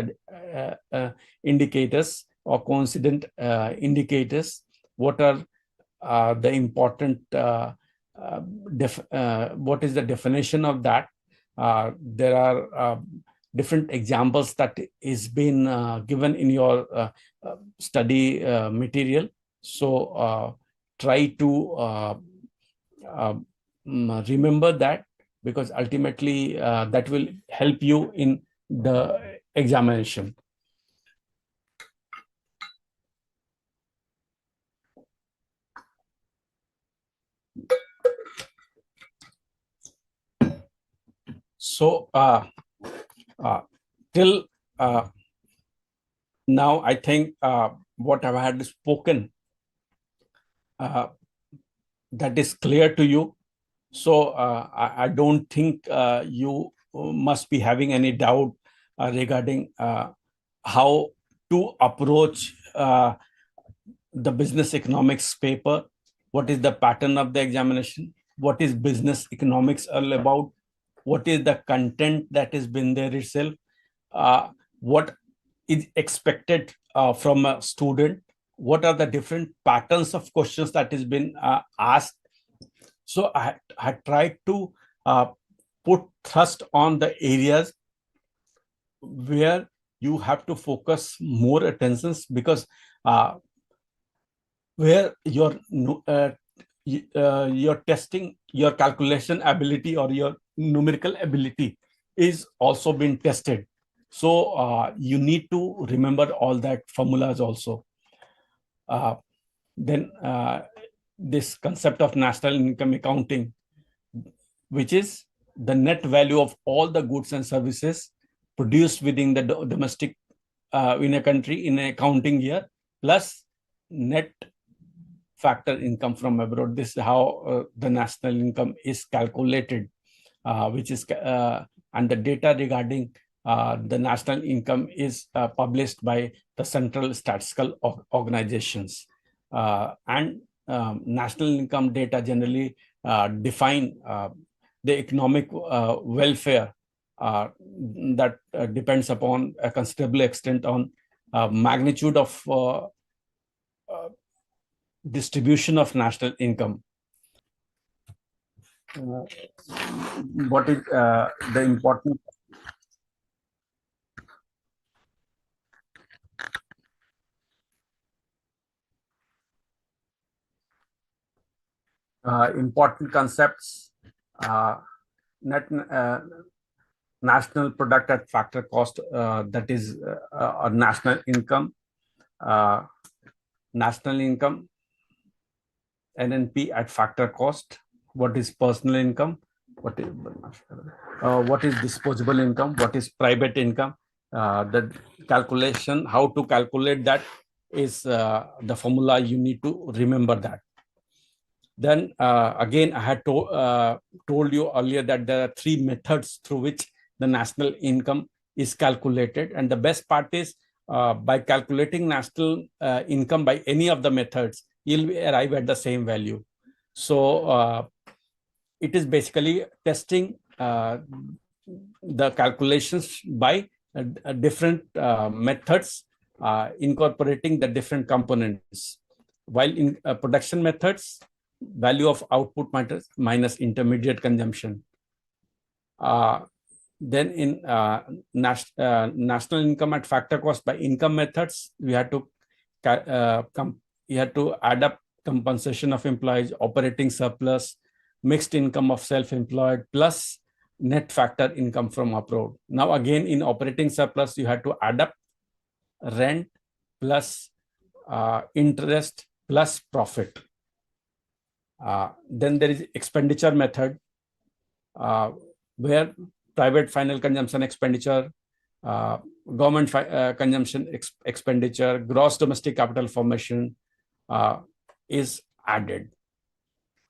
indicators, or coincident indicators. What are the important what is the definition of that? There are different examples that is been given in your study material. So try to remember that, because ultimately that will help you in the examination. So till now, I think what I had spoken, that is clear to you. So I don't think you must be having any doubt regarding how to approach the business economics paper. What is the pattern of the examination? What is business economics all about? What is the content that has been there itself? What is expected from a student? What are the different patterns of questions that has been asked? So I tried to put thrust on the areas where you have to focus more attentions, because where your testing, your calculation ability or your numerical ability is also being tested. So you need to remember all that formulas also. Then this concept of national income accounting, which is the net value of all the goods and services produced within the domestic in a country in an accounting year, plus net factor income from abroad. This is how the national income is calculated, which is and the data regarding the national income is published by the central statistical organizations. And national income data generally define the economic welfare that depends upon a considerable extent on magnitude of distribution of national income. What is the important important concepts? Net national product at factor cost, that is a national income. National income, NNP at factor cost. What is personal income? What is disposable income? What is private income? The calculation, how to calculate that is the formula. You need to remember that. Then again, I had told you earlier that there are three methods through which the national income is calculated. And the best part is by calculating national income by any of the methods, you'll arrive at the same value. So it is basically testing the calculations by different methods, incorporating the different components. While in production methods, value of output minus intermediate consumption. Then in national income at factor cost by income methods, we had to add up compensation of employees, operating surplus, mixed income of self-employed, plus net factor income from abroad. Now again, in operating surplus, you had to add up rent plus interest plus profit. Then there is expenditure method, where private final consumption expenditure, government consumption expenditure, gross domestic capital formation is added.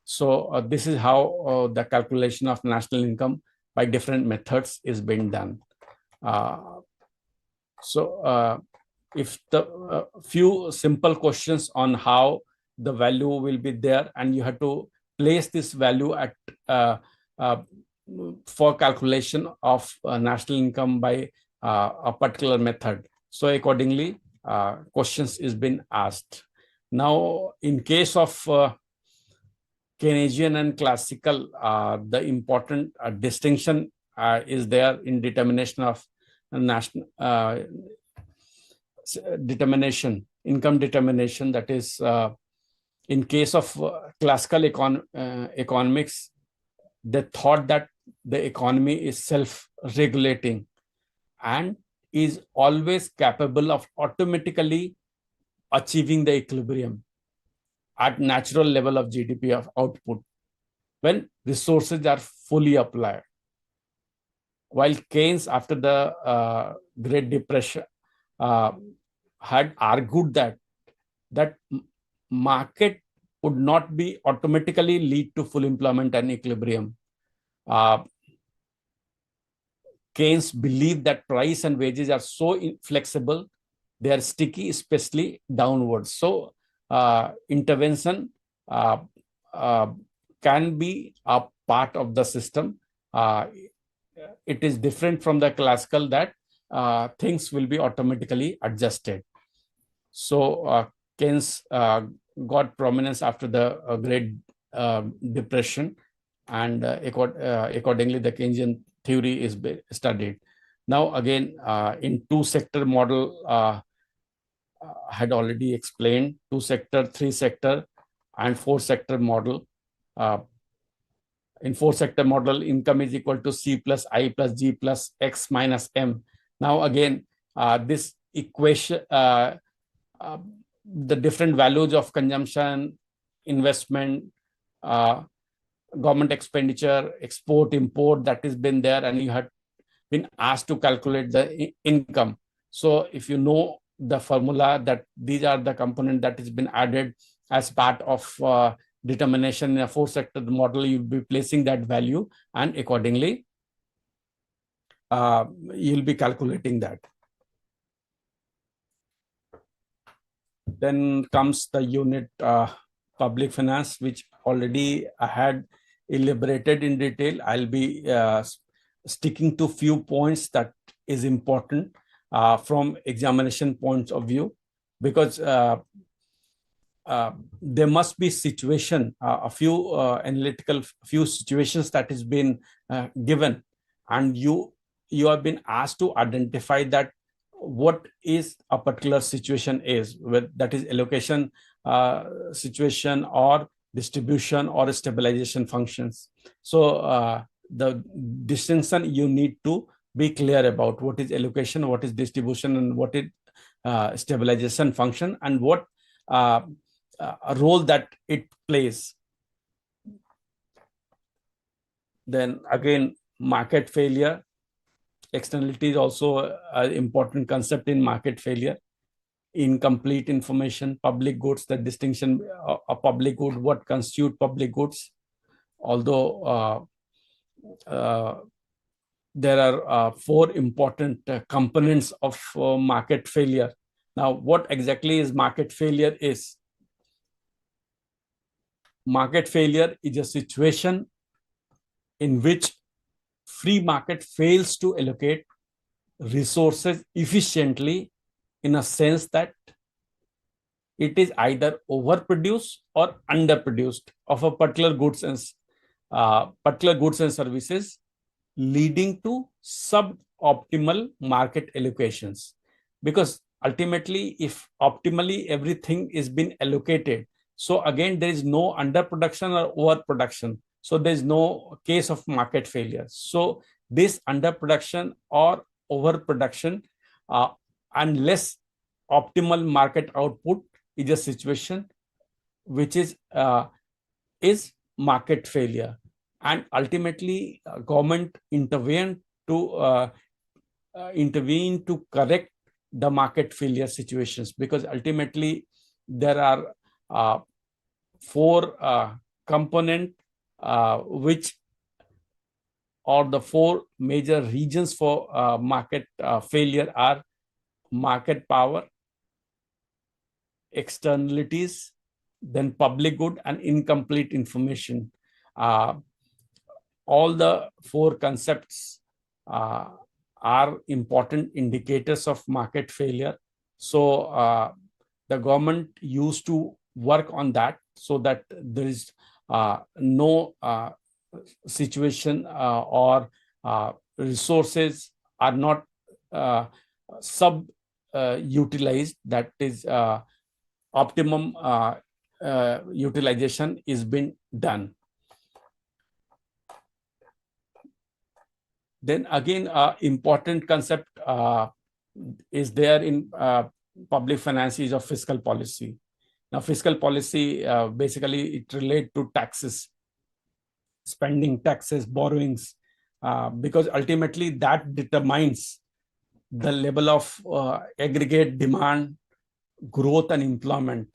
So this is how the calculation of national income by different methods is being done. If the few simple questions on how the value will be there, and you have to place this value at for calculation of national income by a particular method. So accordingly, questions is been asked. Now, in case of Keynesian and classical, the important distinction is there in determination of national income determination. That is, in case of classical economics, they thought that the economy is self-regulating and is always capable of automatically achieving the equilibrium at natural level of GDP of output when resources are fully applied. While Keynes, after the Great Depression, had argued that market would not be automatically lead to full employment and equilibrium. Keynes believed that price and wages are so inflexible, they are sticky, especially downwards. So intervention can be a part of the system. It is different from the classical that things will be automatically adjusted. So Keynes got prominence after the Great Depression, and accordingly the Keynesian theory is studied. Now again, in two-sector model, had already explained two-sector, three-sector, and four-sector model. In four-sector model, income is equal to C plus I plus G plus X minus M. Now again, this equation, the different values of consumption, investment, government expenditure, export, import, that has been there, and you had been asked to calculate the income. So if you know the formula that these are the component that has been added as part of determination in a four-sector model. You'll be placing that value, and accordingly, you'll be calculating that. Then comes the unit public finance, which already I had elaborated in detail. I'll be sticking to few points that is important from examination points of view, because there must be situation, a few analytical few situations that has been given, and you have been asked to identify that what is a particular situation is, whether that is allocation situation or distribution or stabilization functions. So the distinction you need to be clear about: what is allocation, what is distribution, and what is stabilization function, and what a role that it plays. Then again, market failure. Externality is also an important concept in market failure. Incomplete information, public goods, the distinction of public good, what constitute public goods. Although there are four important components of market failure. Now, what exactly is market failure is? Market failure is a situation in which free market fails to allocate resources efficiently, in a sense that it is either overproduced or underproduced of a particular goods and services, leading to suboptimal market allocations. Because ultimately, if optimally everything is being allocated, so again there is no underproduction or overproduction. So there is no case of market failure. So this underproduction or overproduction and less optimal market output is a situation which is market failure. And ultimately, government intervene to correct the market failure situations, because ultimately there are four component which or the four major regions for market failure are market power, externalities, then public good, and incomplete information. All the four concepts are important indicators of market failure. So the government used to work on that, so that there is no situation or resources are not utilized, that is optimum utilization is being done. Then again, important concept is there in public finances of fiscal policy. Now, fiscal policy, basically it relates to taxes, spending, taxes, borrowings, because ultimately that determines the level of aggregate demand, growth, and employment.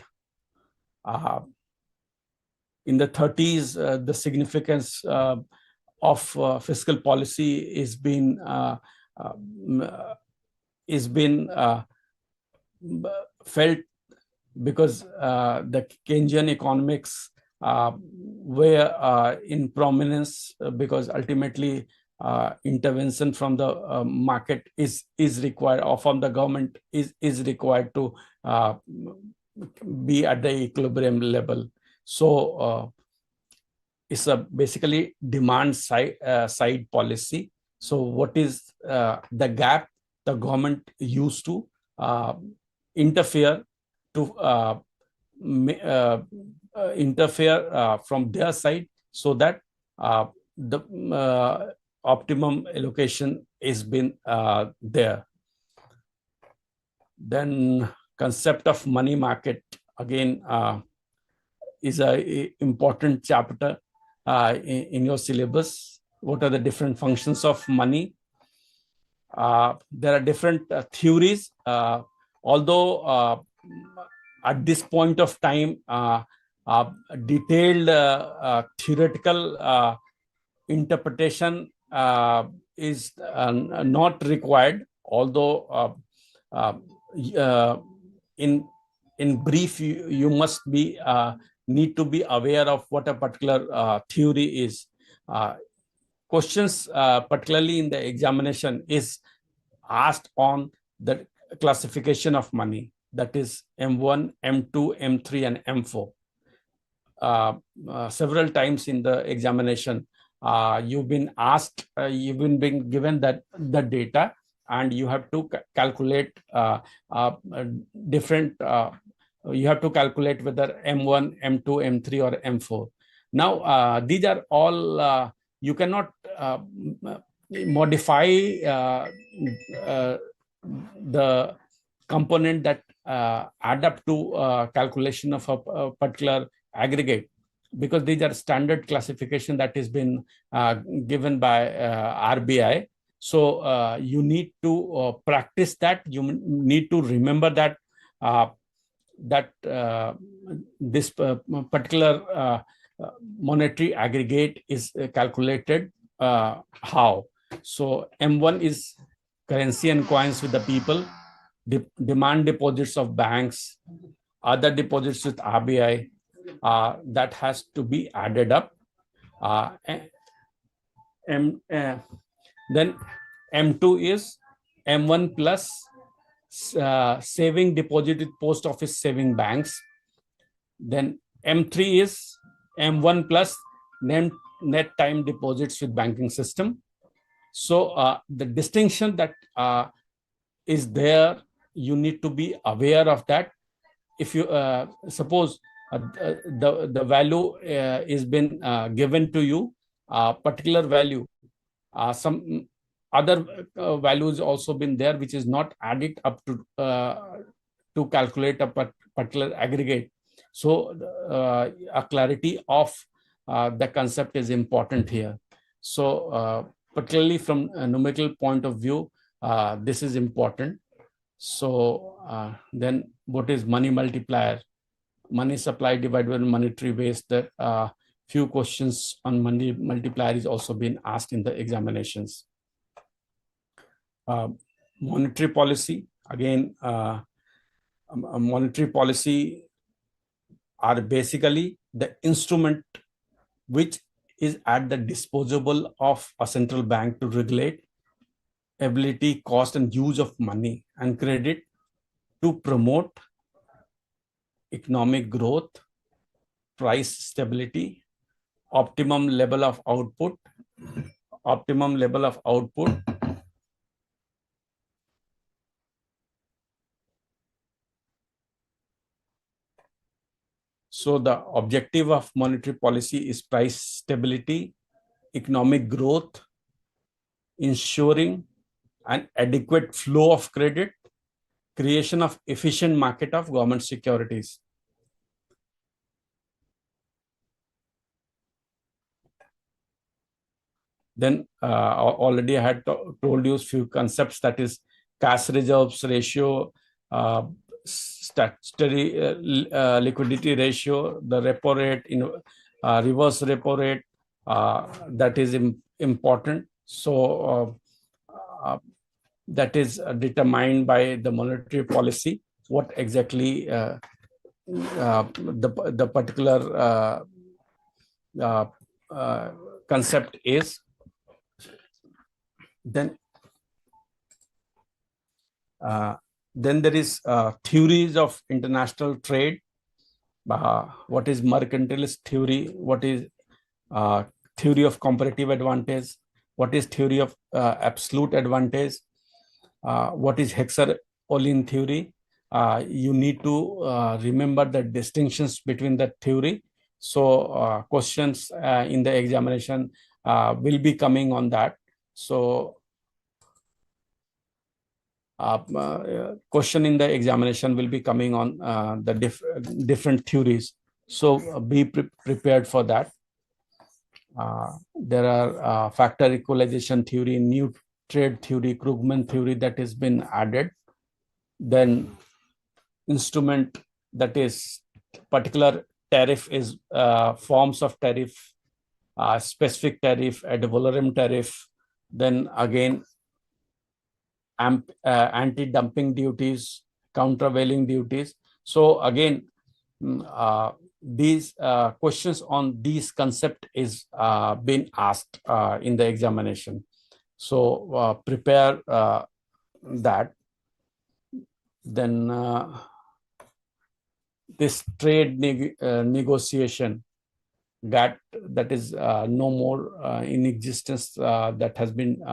In the 30s, the significance of fiscal policy is being felt, because the Keynesian economics were in prominence, because ultimately intervention from the market is required, or from the government is required to be at the equilibrium level. So it's a basically demand side policy. So what is the gap the government used to interfere to interfere from their side, so that the optimum allocation is been there. Then concept of money market, again, is a important chapter in your syllabus. What are the different functions of money? There are different theories, although at this point of time, detailed theoretical interpretation is not required, although uh, in brief, you must be need to be aware of what a particular theory is. Questions, particularly in the examination, is asked on the classification of money, that is M1, M2, M3, and M4. Several times in the examination, you've been asked, you've been being given that the data, and you have to calculate different. You have to calculate whether M1, M2, M3, or M4. Now, these are all, you cannot modify the component that add up to calculation of a particular aggregate, because these are standard classification that has been given by RBI. So you need to practice that. You need to remember that this particular monetary aggregate is calculated how. So M1 is currency and coins with the people, demand deposits of banks, other deposits with RBI, that has to be added up. Then M2 is M1 plus saving deposit with post office saving banks. Then M3 is M1 plus net time deposits with banking system. So the distinction that is there, you need to be aware of that. If you suppose the value is been given to you, particular value, some other values also been there which is not added up to calculate a particular aggregate. So a clarity of the concept is important here. So particularly from a numerical point of view, this is important. So then what is money multiplier? Money supply divided by monetary waste. That few questions on money multiplier is also been asked in the examinations. Monetary policy, again, monetary policy are basically the instrument which is at the disposal of a central bank to regulate ability, cost, and use of money and credit to promote economic growth, price stability, optimum level of output. So the objective of monetary policy is price stability, economic growth, ensuring an adequate flow of credit, creation of efficient market of government securities. Then already I had told you a few concepts, that is cash reserves ratio, statutory liquidity ratio, the repo rate, reverse repo rate, that is important. So that is determined by the monetary policy, what exactly the particular concept is. Then there is theories of international trade. What is mercantilist theory? What is theory of comparative advantage? What is theory of absolute advantage? What is Hexer-Ohlin theory? You need to remember the distinctions between the theory. So questions in the examination will be coming on that. So question in the examination will be coming on the different theories. So be prepared for that. There are factor equalization theory, new trade theory, Krugman theory that has been added. Then instrument that is particular tariff is forms of tariff, specific tariff, ad valorem tariff, then again anti-dumping duties, countervailing duties. So again, these questions on these concept is been asked in the examination. So prepare that. Then this trade negotiation that is no more in existence, that has been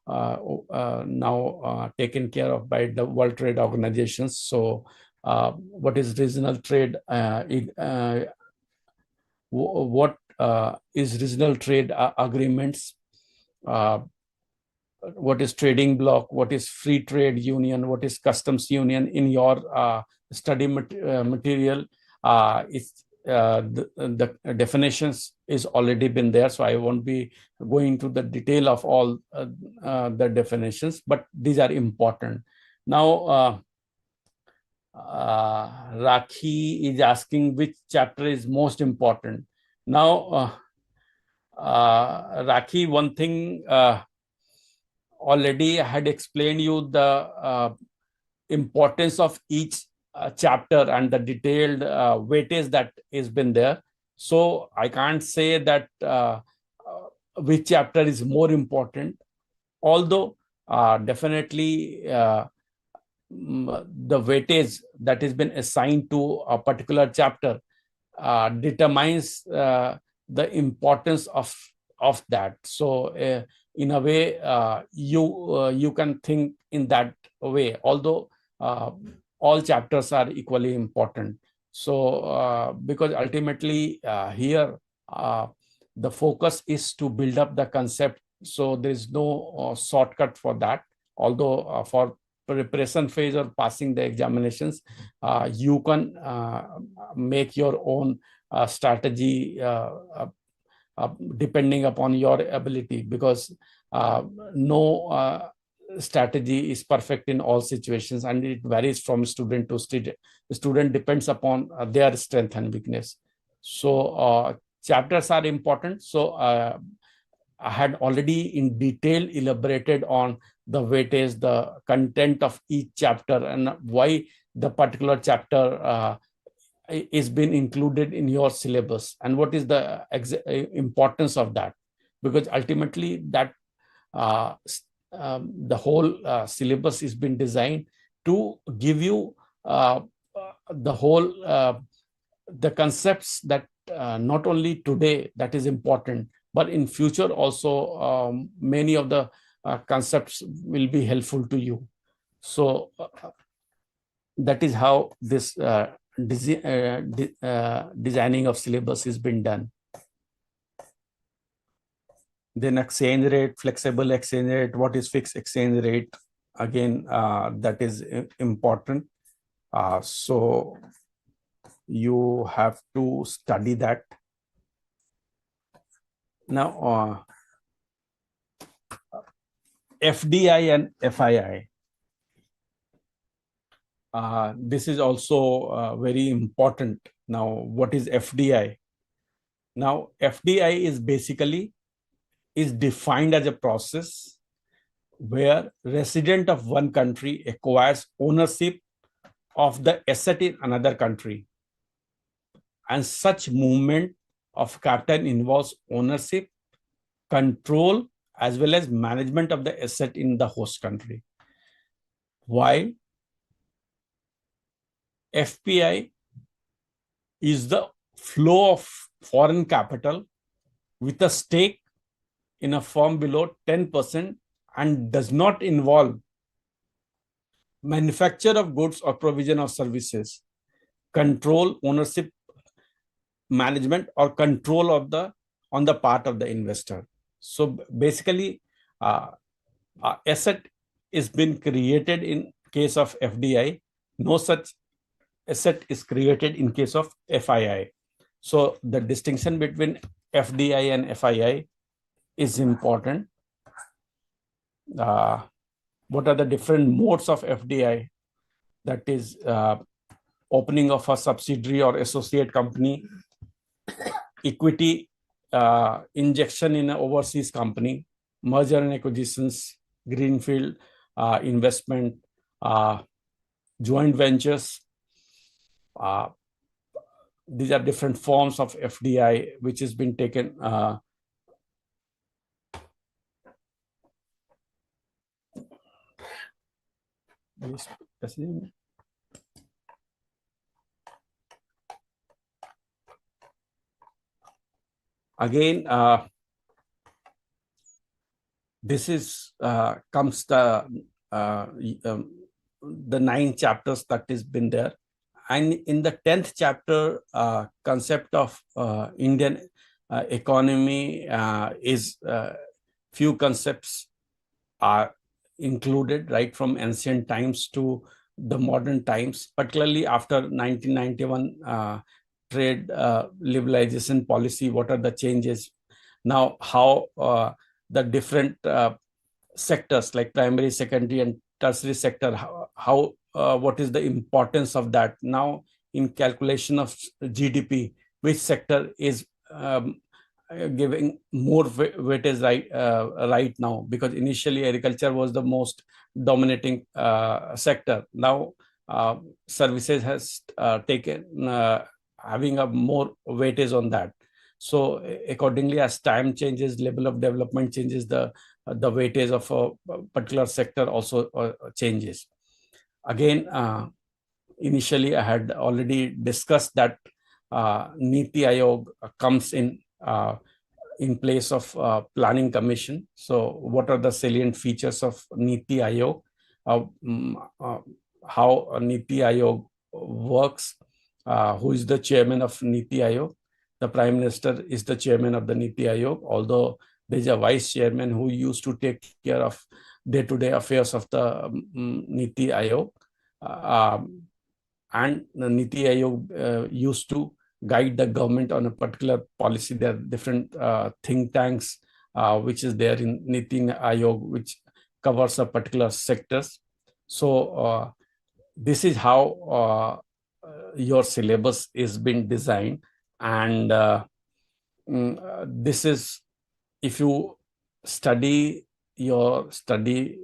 now taken care of by the World Trade Organizations. So what is regional trade? What is regional trade agreements? What is trading bloc? What is free trade union? What is customs union? In your study material, the definitions is already been there, so I won't be going to the detail of all the definitions, but these are important. Now Rakhi is asking which chapter is most important. Now Rakhi, one thing already I had explained you the importance of each chapter and the detailed weightage that has been there. So I can't say that which chapter is more important, although definitely the weightage that has been assigned to a particular chapter determines the importance of that. So in a way, you can think in that way, although all chapters are equally important. So because ultimately here the focus is to build up the concept, so there is no shortcut for that. Although for preparation phase or passing the examinations, you can make your own strategy depending upon your ability, because no strategy is perfect in all situations, and it varies from student to student. The student depends upon their strength and weakness. So chapters are important. So I had already in detail elaborated on the weightage, the content of each chapter, and why the particular chapter is been included in your syllabus, and what is the importance of that, because ultimately that the whole syllabus is been designed to give you the whole the concepts that not only today that is important, but in future also many of the concepts will be helpful to you. So that is how this designing of syllabus has been done. Then exchange rate, flexible exchange rate. What is fixed exchange rate? Again, that is important. So you have to study that. Now, FDI and FII. This is also very important. Now, what is FDI? Now, FDI is basically defined as a process where resident of one country acquires ownership of the asset in another country, and such movement of capital involves ownership, control, as well as management of the asset in the host country. While FPI is the flow of foreign capital with a stake in a firm below 10% and does not involve manufacture of goods or provision of services, control, ownership, management, or control of the on the part of the investor. So basically, asset is been created in case of FDI. No such asset is created in case of FII. So the distinction between FDI and FII is important. What are the different modes of FDI? That is opening of a subsidiary or associate company, equity injection in an overseas company, merger and acquisitions, greenfield investment, joint ventures. These are different forms of FDI which has been taken. Again, this is comes the 9 chapters that has been there, and in the 10th chapter, concept of Indian economy is few concepts are included right from ancient times to the modern times, particularly after 1991 trade liberalization policy. What are the changes now? How the different sectors like primary, secondary, and tertiary sector, how what is the importance of that now in calculation of GDP? Which sector is giving more weightage right now? Because initially agriculture was the most dominating sector. Now services has taken having a more weightage on that. So accordingly, as time changes, level of development changes, the weightage of a particular sector also changes. Again, initially I had already discussed that Niti Aayog comes in place of planning commission. So what are the salient features of Niti Aayog? How Niti Aayog works? Who is the chairman of Niti Aayog? The Prime Minister is the chairman of the Niti Aayog, although there's a vice chairman who used to take care of day-to-day affairs of the Niti Aayog. And the Niti Aayog used to guide the government on a particular policy. There are different think tanks which is there in Niti Aayog, which covers a particular sectors. So this is how your syllabus is being designed, and this is, if you study your study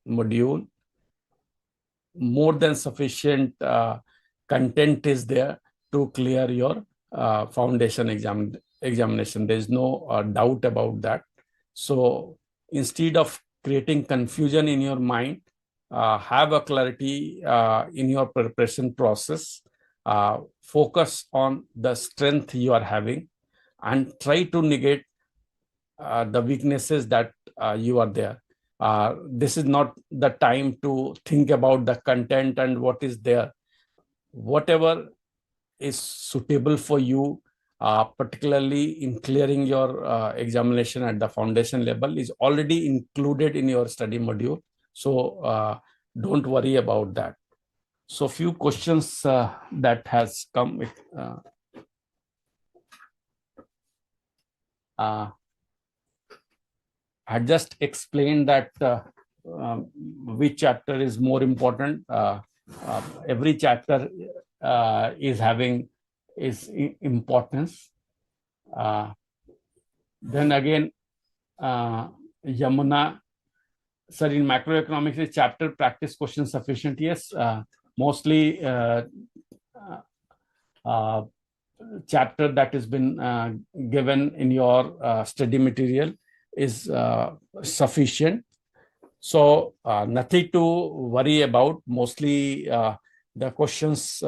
module, more than sufficient content is there to clear your foundation examination. There is no doubt about that. So instead of creating confusion in your mind, have a clarity in your preparation process. Focus on the strength you are having and try to negate the weaknesses that you are there. This is not the time to think about the content and what is there. Whatever is suitable for you, particularly in clearing your examination at the foundation level, is already included in your study module. So don't worry about that. So few questions that has come with I just explained that which chapter is more important. Every chapter is having its importance. Then again, Yamuna, sir, in macroeconomics, is chapter practice questions sufficient? Yes, mostly chapter that has been given in your study material is sufficient. So nothing to worry about. Mostly the questions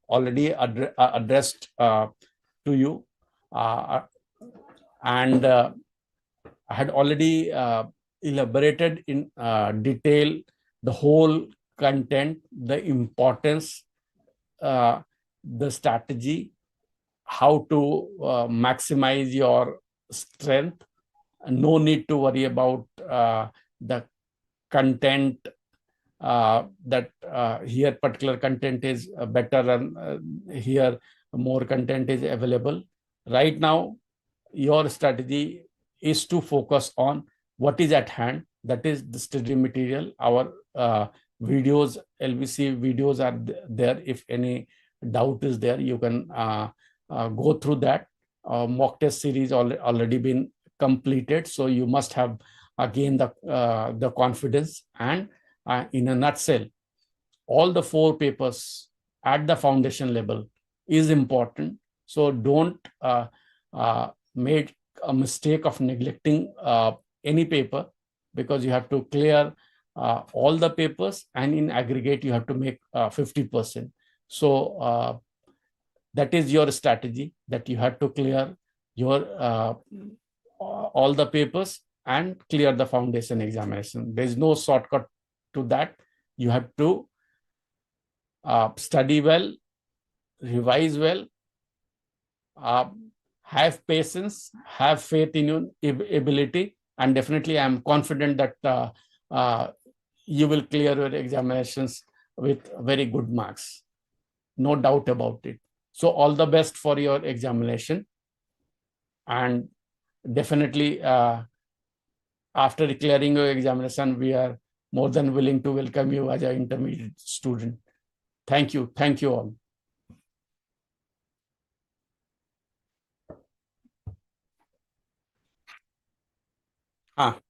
already addressed to you, and I had already elaborated in detail the whole content, the importance, the strategy, how to maximize your strength. No need to worry about the content, that here particular content is better and here more content is available. Right now, your strategy is to focus on what is at hand, that is the study material. Our videos, LVC videos are there. If any doubt is there, you can go through that. Mock test series already been completed, so you must have again the confidence. And in a nutshell, all the 4 papers at the foundation level is important. So don't make a mistake of neglecting any paper, because you have to clear all the papers, and in aggregate you have to make 50%. So that is your strategy, that you have to clear your all the papers and clear the foundation examination. There is no shortcut to that. You have to study well, revise well, have patience, have faith in your ability, and definitely I am confident that you will clear your examinations with very good marks. No doubt about it. So all the best for your examination, and definitely after clearing your examination, we are more than willing to welcome you as an intermediate student. Thank you. Thank you all. हाँ